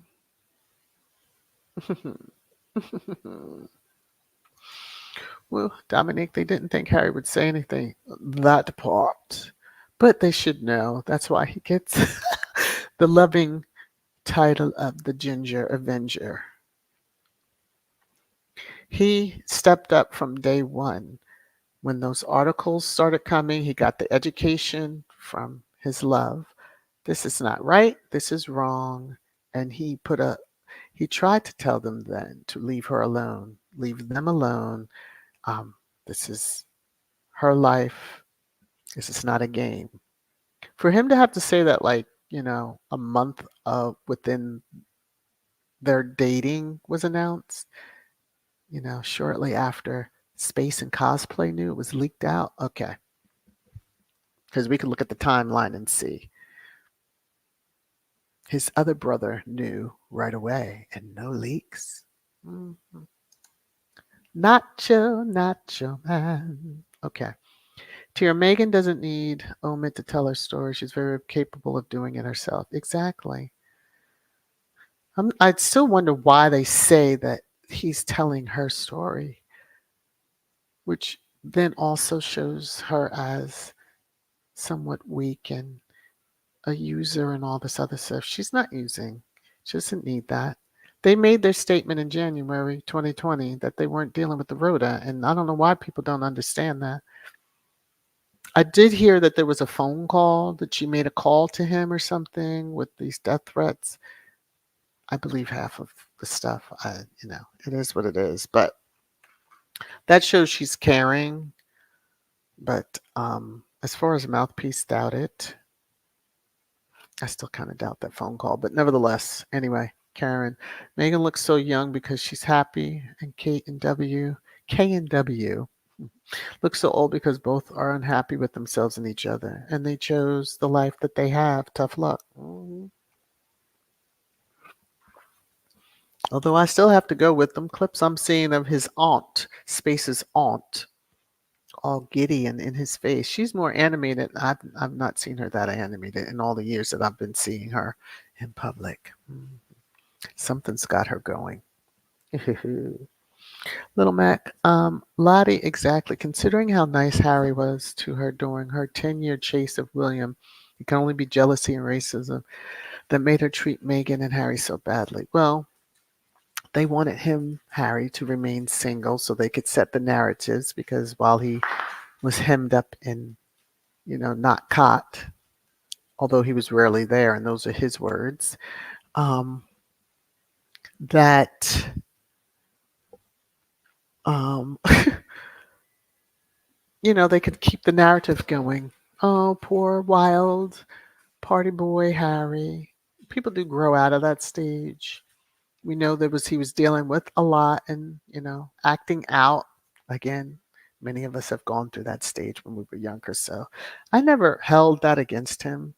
Well, Dominique, they didn't think Harry would say anything that part, but they should know. That's why he gets the loving title of the Ginger Avenger. He stepped up from day one. When those articles started coming, he got the education from his love This is not right. This is wrong. And he tried to tell them then to leave her alone, leave them alone. Um, this is her life. This is not a game. For him to have to say that, like, a month within their dating was announced, shortly after Space and Cosplay knew it was leaked out. Okay. Because we could look at the timeline and see. His other brother knew right away and no leaks. Mhm. Nacho man. Okay. Tia Megan doesn't need Omid to tell her story. She's very capable of doing it herself. Exactly. I'd still wonder why they say that he's telling her story, which then also shows her as somewhat weak and a user and all this other stuff. She's not using. She doesn't need that. They made their statement in January 2020 that they weren't dealing with the Rhoda, and I don't know why people don't understand that. I did hear that there was a phone call, that she made a call to him or something with these death threats. I believe half of the stuff. It is what it is. But that shows she's caring. But as far as mouthpiece, doubt it. I still kind of doubt that phone call. But nevertheless, anyway, Karen. Meghan looks so young because she's happy. And K and W look so old because both are unhappy with themselves and each other. And they chose the life that they have. Tough luck. Although I still have to go with them clips I'm seeing of his aunt, Space's aunt, all giddy and in his face. She's more animated. I've not seen her that animated in all the years that I've been seeing her in public. Something's got her going. Little Mac, Lottie, exactly. Considering how nice Harry was to her during her 10-year chase of William, it can only be jealousy and racism that made her treat Meghan and Harry so badly. Well, they wanted him, Harry, to remain single so they could set the narratives because while he was hemmed up and, not caught, although he was rarely there, and those are his words, that um, they could keep the narrative going. Oh, poor wild party boy Harry. People do grow out of that stage. We know he was dealing with a lot and, acting out. Again, many of us have gone through that stage when we were younger, so I never held that against him.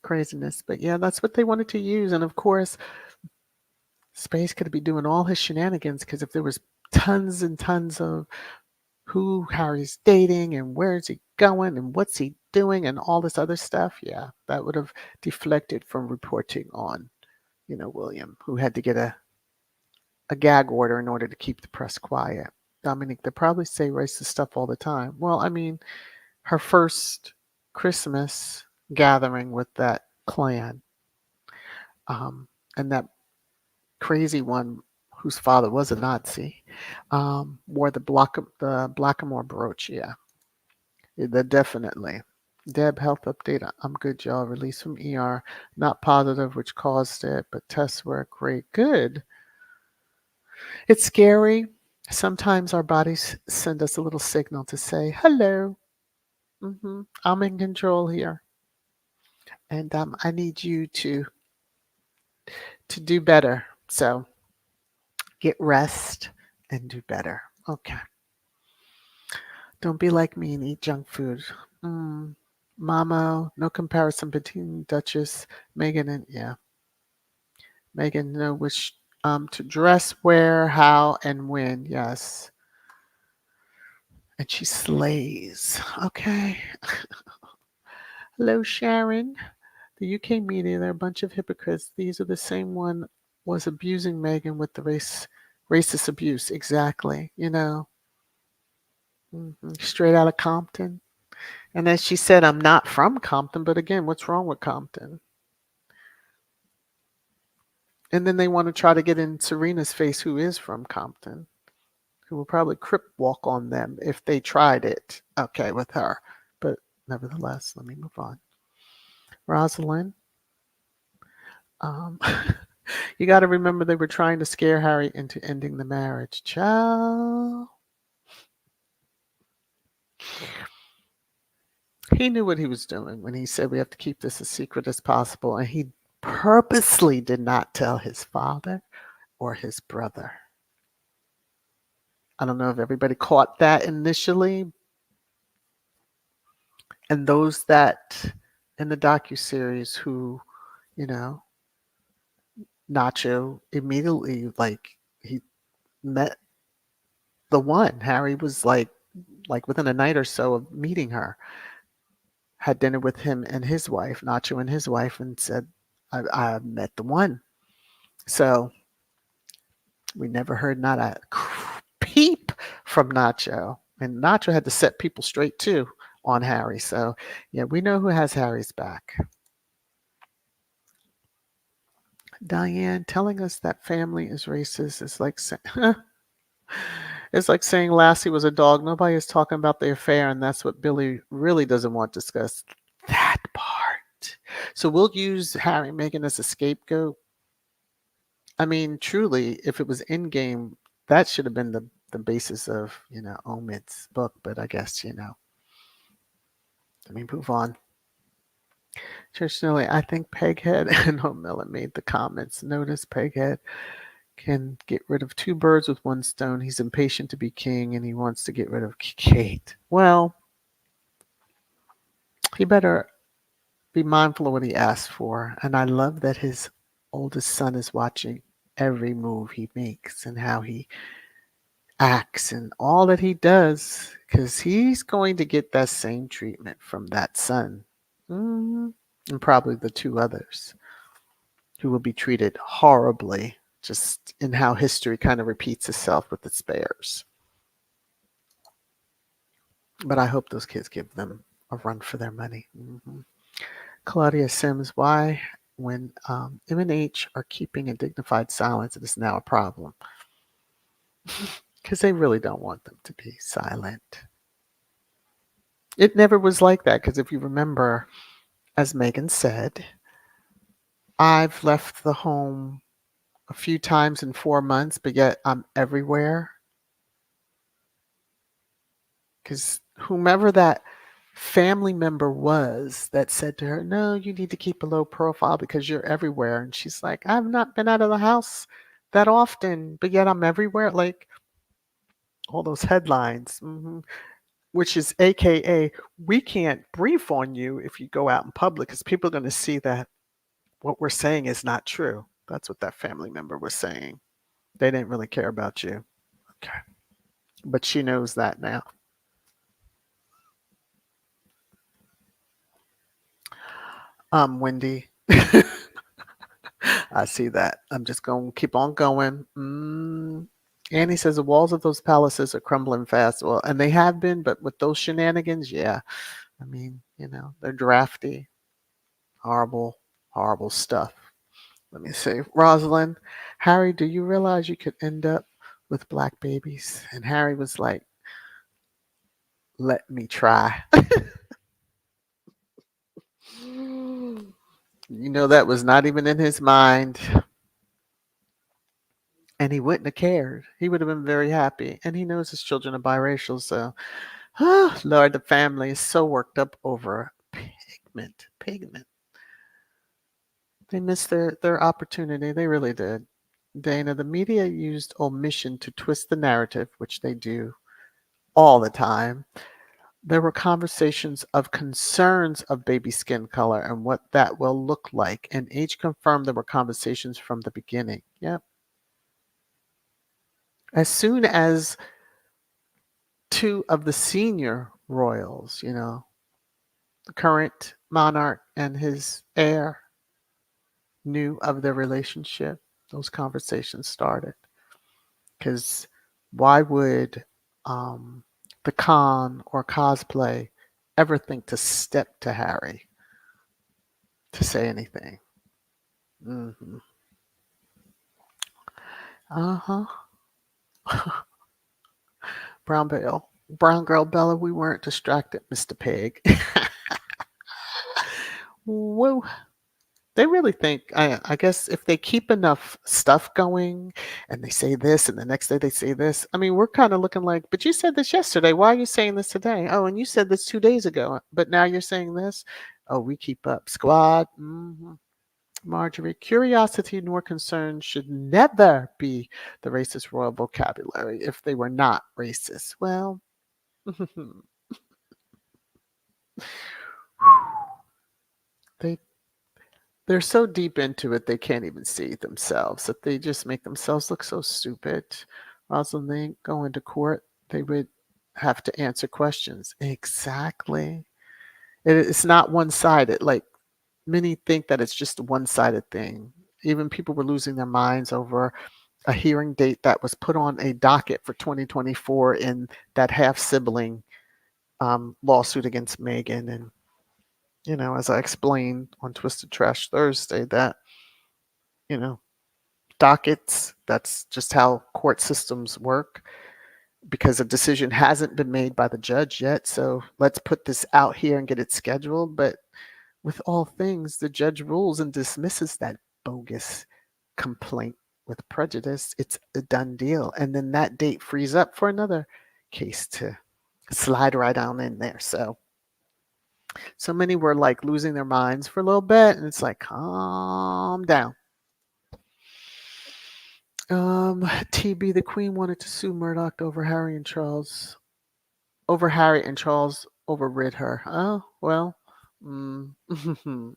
Craziness. But yeah, that's what they wanted to use. And of course, Space could be doing all his shenanigans because if there was tons and tons of who Harry's dating and where is he going and what's he doing and all this other stuff, yeah, that would have deflected from reporting on, William, who had to get a gag order in order to keep the press quiet. Dominique, they probably say racist stuff all the time. Well, I mean, her first Christmas gathering with that clan, and that crazy one whose father was a Nazi, wore the Blackamoor brooch. Yeah, that definitely. Deb, health update. I'm good, y'all. Released from ER. Not positive, which caused it, but tests were great. Good. It's scary. Sometimes our bodies send us a little signal to say, hello, I'm in control here. And I need you to do better. So get rest and do better. Okay. Don't be like me and eat junk food. Mama, no comparison between Duchess, Meghan, and yeah. Meghan know which to dress, where, how, and when. Yes. And she slays. Okay. Hello, Sharon. The UK media, they're a bunch of hypocrites. These are the same one was abusing Meghan with the racist abuse. Exactly. Straight out of Compton. And as she said, I'm not from Compton, but again, what's wrong with Compton? And then they want to try to get in Serena's face, who is from Compton, who will probably crip walk on them if they tried it, okay, with her. But nevertheless, let me move on. Rosalind, um, you got to remember they were trying to scare Harry into ending the marriage. Child, he knew what he was doing when he said we have to keep this as secret as possible, and he purposely did not tell his father or his brother. I don't know if everybody caught that initially, and those that in the docuseries who, you know, Nacho immediately like he met the one. Harry was like within a night or so of meeting her, had dinner with him and his wife, Nacho and his wife, and said, I met the one. So we never heard not a peep from Nacho. And Nacho had to set people straight too on Harry. So yeah, we know who has Harry's back. Diane telling us that family is racist is like it's like saying Lassie was a dog. Nobody is talking about the affair, and that's what Billy really doesn't want discussed. That part. So we'll use Harry and Meghan as a scapegoat. I mean, truly, if it was in game, that should have been the basis of, Omid's book, but I guess, let me move on. Church Nelly, I think Peghead and O'Milla made the comments. Notice Peghead can get rid of two birds with one stone. He's impatient to be king and he wants to get rid of Kate. Well, he better be mindful of what he asked for. And I love that his oldest son is watching every move he makes and how he acts and all that he does, because he's going to get that same treatment from that son. And probably the two others who will be treated horribly, just in how history kind of repeats itself with its bears. But I hope those kids give them a run for their money. Claudia Sims, why, when M&H are keeping a dignified silence, it is now a problem? Because they really don't want them to be silent. It never was like that, because if you remember, as Meghan said, I've left the home a few times in 4 months, but yet I'm everywhere. Because whomever that family member was that said to her, no, you need to keep a low profile because you're everywhere. And she's like, I've not been out of the house that often, but yet I'm everywhere. Like all those headlines, which is AKA, we can't brief on you if you go out in public because people are going to see that what we're saying is not true. That's what that family member was saying. They didn't really care about you. Okay. But she knows that now. Wendy. I see that. I'm just going to keep on going. Annie says the walls of those palaces are crumbling fast. Well, and they have been, but with those shenanigans, yeah. I mean, they're drafty. Horrible, horrible stuff. Let me see. Rosalind, Harry, do you realize you could end up with black babies? And Harry was like, let me try. That was not even in his mind. And he wouldn't have cared. He would have been very happy. And he knows his children are biracial. So, Lord, the family is so worked up over pigment. Pigment. They missed their opportunity. They really did. Dana, the media used omission to twist the narrative, which they do all the time. There were conversations of concerns of baby skin color and what that will look like. And H confirmed there were conversations from the beginning. Yep. As soon as two of the senior royals, the current monarch and his heir, knew of their relationship, those conversations started. Because why would the con or cosplay ever think to step to Harry to say anything? Uh-huh. Brown girl Bella, we weren't distracted, Mr. Pig. Well, they really think, I guess if they keep enough stuff going and they say this and the next day they say this, I mean, we're kind of looking like, but you said this yesterday. Why are you saying this today? Oh, and you said this 2 days ago, but now you're saying this. Oh, we keep up. Squad. Marjorie, curiosity nor concern should never be the racist royal vocabulary if they were not racist. Well, they they're so deep into it they can't even see themselves. If they just make themselves look so stupid, Rosalind, they go into court, they would have to answer questions. Exactly. It's not one-sided. Like many think that it's just a one-sided thing. Even people were losing their minds over a hearing date that was put on a docket for 2024 in that half-sibling lawsuit against Meghan. And, as I explained on Twisted Trash Thursday, that, you know, dockets, that's just how court systems work because a decision hasn't been made by the judge yet. So let's put this out here and get it scheduled. But with all things, the judge rules and dismisses that bogus complaint with prejudice. It's a done deal. And then that date frees up for another case to slide right on in there. So many were like losing their minds for a little bit, and it's like, calm down. TB, the Queen wanted to sue Murdoch over Harry and Charles overrid her. Oh, well, I'm going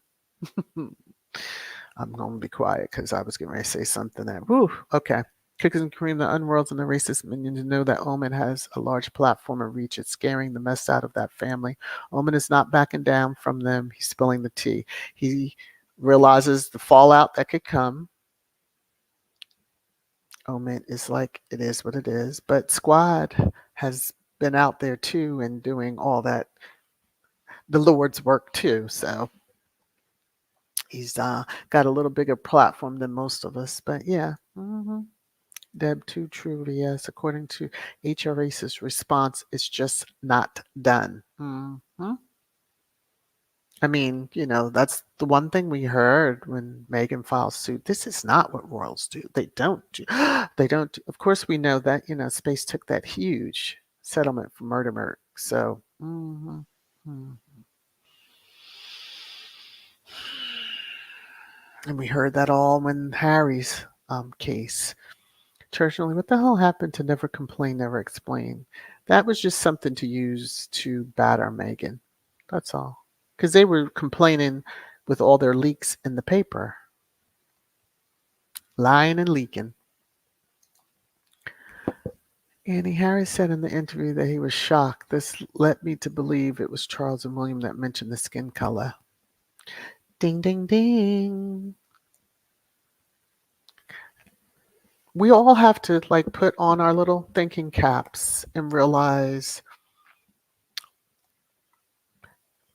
to be quiet because I was getting ready to say something that, whew, okay. Cookies and cream, the unworlds and the racist minions know that Omen has a large platform and reach. It's scaring the mess out of that family. Omen is not backing down from them. He's spilling the tea. He realizes the fallout that could come. Omen is like, it is what it is. But Squad has been out there too and doing all that, the Lord's work too. So he's got a little bigger platform than most of us. But yeah. Deb, too truly, yes. According to HRAC's response, it's just not done. I mean, that's the one thing we heard when Meghan filed suit. This is not what royals do. They don't do. They don't. Of course, we know that. Space took that huge settlement for murder. So, and we heard that all when Harry's case. Churchill, what the hell happened to never complain, never explain? That was just something to use to batter Meghan. That's all. Because they were complaining with all their leaks in the paper. Lying and leaking. Annie Harris said in the interview that he was shocked. This led me to believe it was Charles and William that mentioned the skin color. Ding, ding, ding. We all have to put on our little thinking caps and realize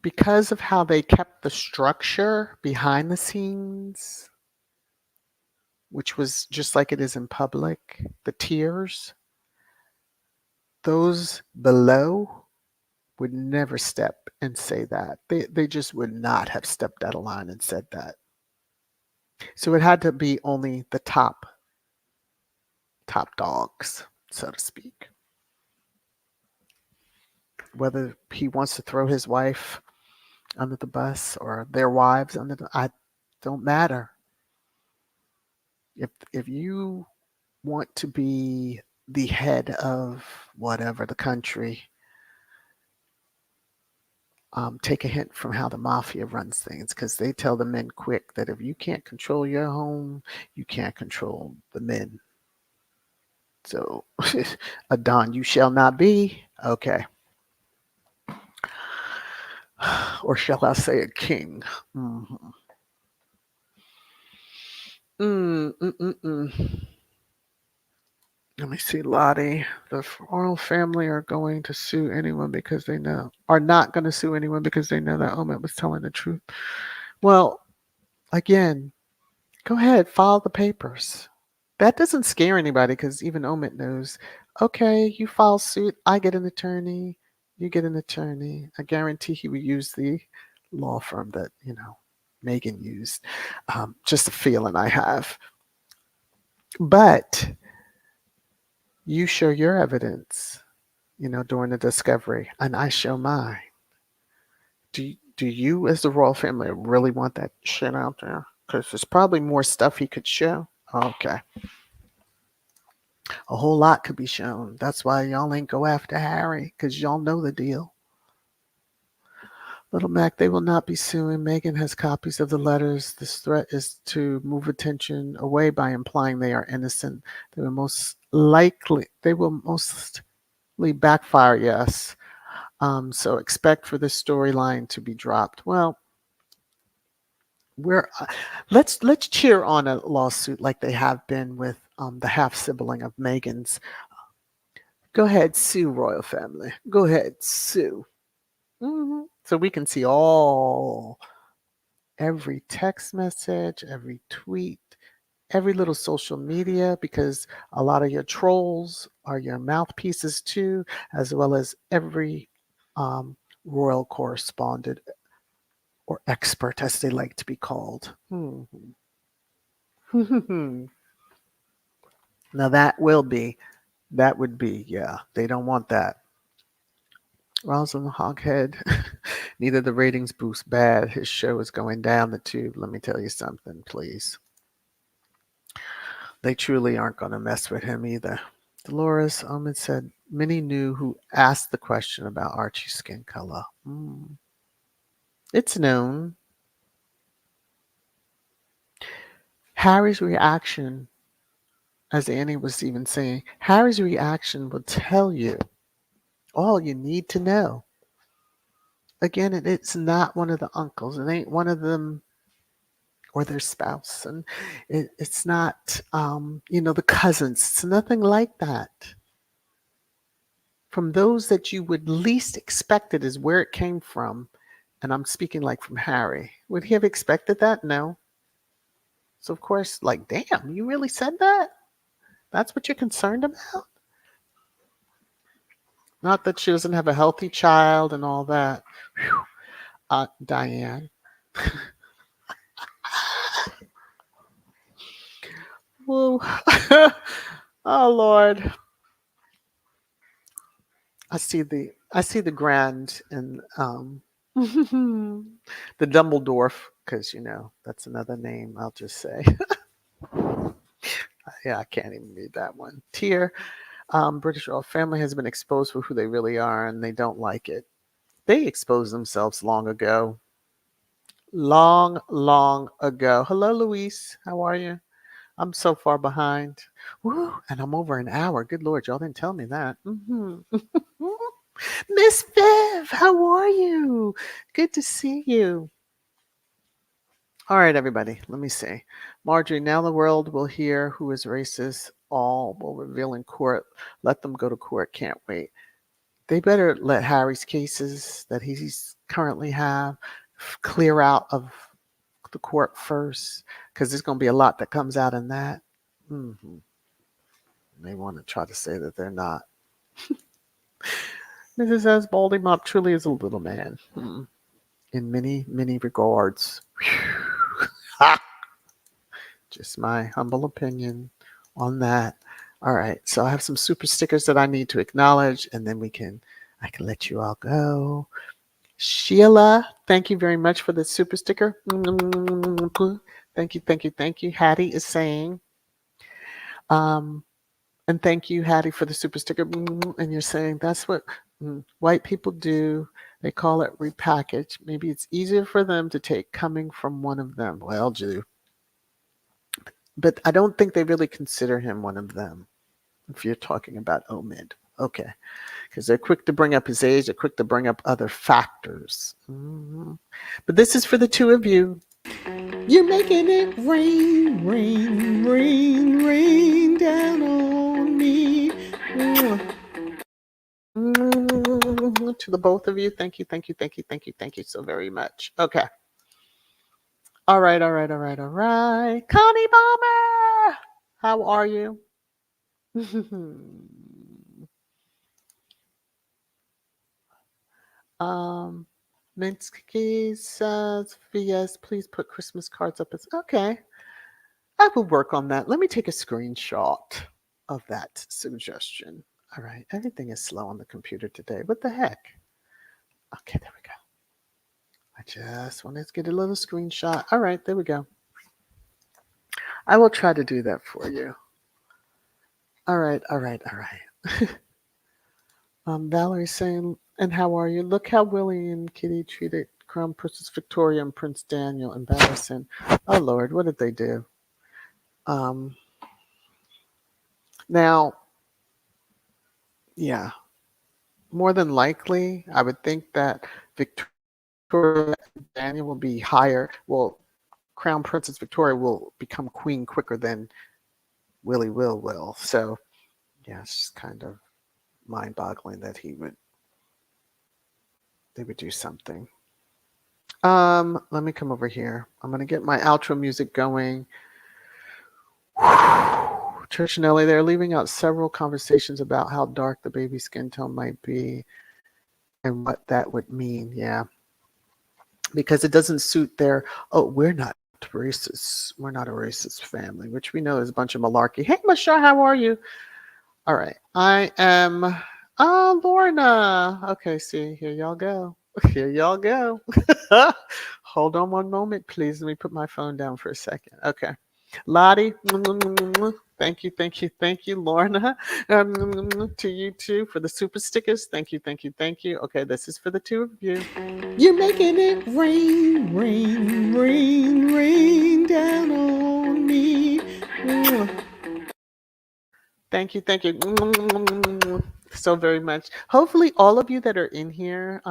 because of how they kept the structure behind the scenes, which was just like it is in public, the tiers, those below would never step and say that. They just would not have stepped out of line and said that. So it had to be only the top dogs, so to speak. Whether he wants to throw his wife under the bus or their wives I don't matter. If you want to be the head of whatever the country, take a hint from how the mafia runs things, because they tell the men quick that if you can't control your home, you can't control the men. So, a Don you shall not be. Okay. Or shall I say a king? Mm-hmm. Let me see, Lottie. The royal family are going to sue anyone because they know, are not going to sue anyone because they know that Omen was telling the truth. Well, again, go ahead, file the papers. That doesn't scare anybody because even Omen knows, okay, you file suit, I get an attorney, you get an attorney. I guarantee he would use the law firm that, Meghan used. Just a feeling I have. But you show your evidence, during the discovery, and I show mine. Do you, as the royal family, really want that shit out there? Because there's probably more stuff he could show. Okay. A whole lot could be shown. That's why y'all ain't go after Harry, because y'all know the deal. Little Mac, they will not be suing. Meghan has copies of the letters. This threat is to move attention away by implying they are innocent. They will mostly backfire, yes. So expect for this storyline to be dropped. Well, we're let's cheer on a lawsuit like they have been with the half sibling of Meghan's. Go ahead, sue royal family. Go ahead, sue. So we can see every text message, every tweet, every little social media, because a lot of your trolls are your mouthpieces too, as well as every royal correspondent or expert, as they like to be called. Now that would be, yeah, they don't want that. Rosalind Hoghead, neither the ratings boost bad. His show is going down the tube. Let me tell you something, please. They truly aren't going to mess with him either. Dolores Ahmed said, many knew who asked the question about Archie's skin color. It's known. Harry's reaction, as Annie was even saying, Harry's reaction will tell you all you need to know. Again, it's not one of the uncles. It ain't one of them or their spouse. And it's not, the cousins. It's nothing like that. From those that you would least expect it is where it came from. And I'm speaking like from Harry. Would he have expected that? No. So, of course, like, damn, you really said that? That's what you're concerned about? Not that she doesn't have a healthy child and all that. Whew. Diane. Woo. Oh, Lord. I see the grand and the Dumbledore, because that's another name. I'll just say, yeah, I can't even read that one. Tier, British royal family has been exposed for who they really are, and they don't like it. They exposed themselves long ago. Long, long ago. Hello, Luis. How are you? I'm so far behind. Woo, and I'm over an hour. Good Lord, y'all didn't tell me that. Miss Viv, how are you? Good to see you. All right, everybody, let me see. Marjorie, now the world will hear who is racist. All will reveal in court. Let them go to court. Can't wait. They better let Harry's cases that he's currently have clear out of the court first, because there's going to be a lot that comes out in that. They want to try to say that they're not. Mrs. says Baldy Mop truly is a little man. In many, many regards. Just my humble opinion on that. All right, so I have some super stickers that I need to acknowledge, and then I can let you all go. Sheila, thank you very much for the super sticker. Thank you, thank you, thank you. Hattie is saying, and thank you, Hattie, for the super sticker. And you're saying that's what white people do. They call it repackage. Maybe it's easier for them to take coming from one of them. Well, Jew. But I don't think they really consider him one of them, if you're talking about Omid. Okay. Because they're quick to bring up his age. They're quick to bring up other factors. But this is for the two of you. You're making it rain, rain, rain, rain down on me. To the both of you, thank you, thank you, thank you, thank you, thank you so very much. Okay. All right, all right, all right, all right. Connie Bomber, how are you? um, Mint cookies says VS, please put Christmas cards up as okay. I will work on that. Let me take a screenshot of that suggestion. All right, everything is slow on the computer today. What the heck? Okay, there we go. I just wanted to get a little screenshot. All right, there we go. I will try to do that for you. All right, all right, all right. Valerie's saying, and how are you? Look how Willie and Kitty treated Crown Princess Victoria and Prince Daniel. Embarrassing. Oh, Lord, what did they do? Um, now, yeah, more than likely, I would think that Victoria and Daniel will be higher. Well, Crown Princess Victoria will become queen quicker than Willie will. So, yeah, it's just kind of mind-boggling that they would do something. Let me come over here. I'm gonna get my outro music going. Church Nelly, they're leaving out several conversations about how dark the baby skin tone might be and what that would mean. Yeah. Because it doesn't suit their, oh, we're not racist. We're not a racist family, which we know is a bunch of malarkey. Hey, Mashar, how are you? All right. I am, Lorna. Okay, see, here y'all go. Here y'all go. Hold on one moment, please. Let me put my phone down for a second. Okay. Lottie, thank you, Lorna. To you too for the super stickers. Thank you. Okay, this is for the two of you. You're making it rain, rain, rain, rain down on me. Thank you so very much. Hopefully, all of you that are in here,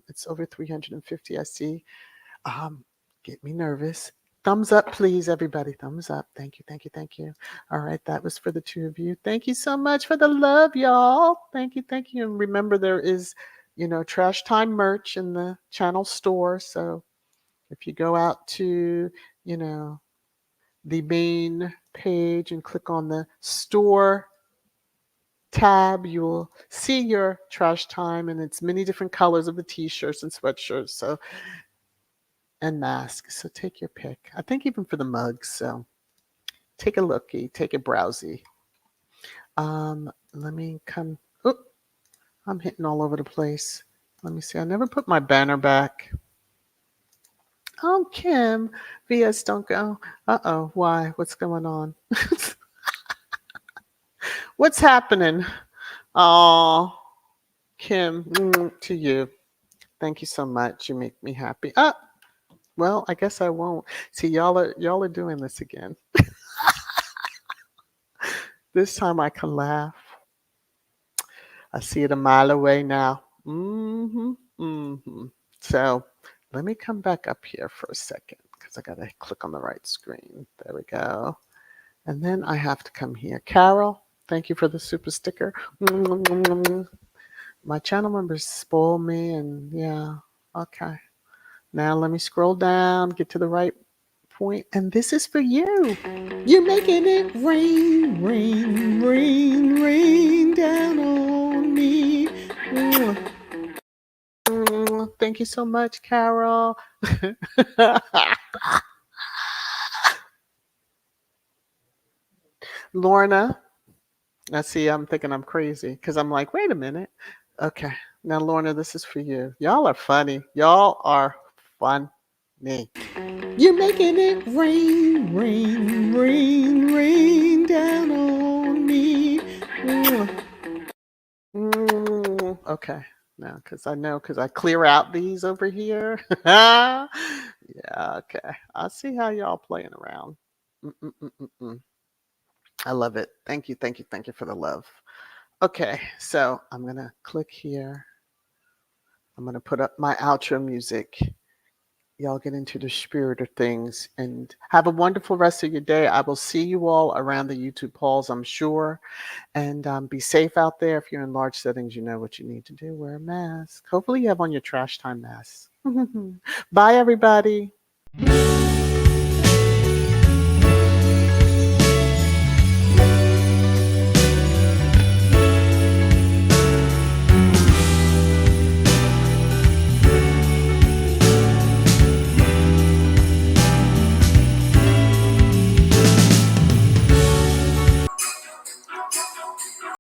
it's over 350. I see. Get me nervous. Thumbs up, please, everybody. Thumbs up. Thank you. All right, that was for the two of you. Thank you so much for the love, y'all. Thank you. And remember, there is, Trash Time merch in the channel store. So if you go out to, the main page and click on the store tab, you will see your Trash Time, and it's many different colors of the t-shirts and sweatshirts. So and masks. So take your pick. I think even for the mugs. So take a looky, take a browsy. Let me come. Oh, I'm hitting all over the place. Let me see. I never put my banner back. Oh, Kim, VS, don't go. Uh-oh, why? What's going on? What's happening? Oh, Kim, to you. Thank you so much. You make me happy. Well, I guess I won't. See, y'all are doing this again. This time I can laugh. I see it a mile away now. So let me come back up here for a second because I got to click on the right screen. There we go. And then I have to come here. Carol, thank you for the super sticker. My channel members spoil me, and yeah, okay. Now let me scroll down, get to the right point, and this is for you. You're making it rain, rain, rain, rain down on me. Thank you so much, Carol. Lorna, I see I'm thinking I'm crazy because I'm like, wait a minute. Okay, now Lorna, this is for you. Y'all are funny. Y'all are funny. You're making it rain, rain, rain, rain down on me. Okay, now because I clear out these over here. Yeah, okay. I see how y'all playing around. I love it. Thank you for the love. Okay, so I'm gonna click here. I'm gonna put up my outro music. Y'all get into the spirit of things and have a wonderful rest of your day. I will see you all around the YouTube halls, I'm sure. And be safe out there. If you're in large settings, you know what you need to do. Wear a mask. Hopefully you have on your Trash Time mask. Bye, everybody.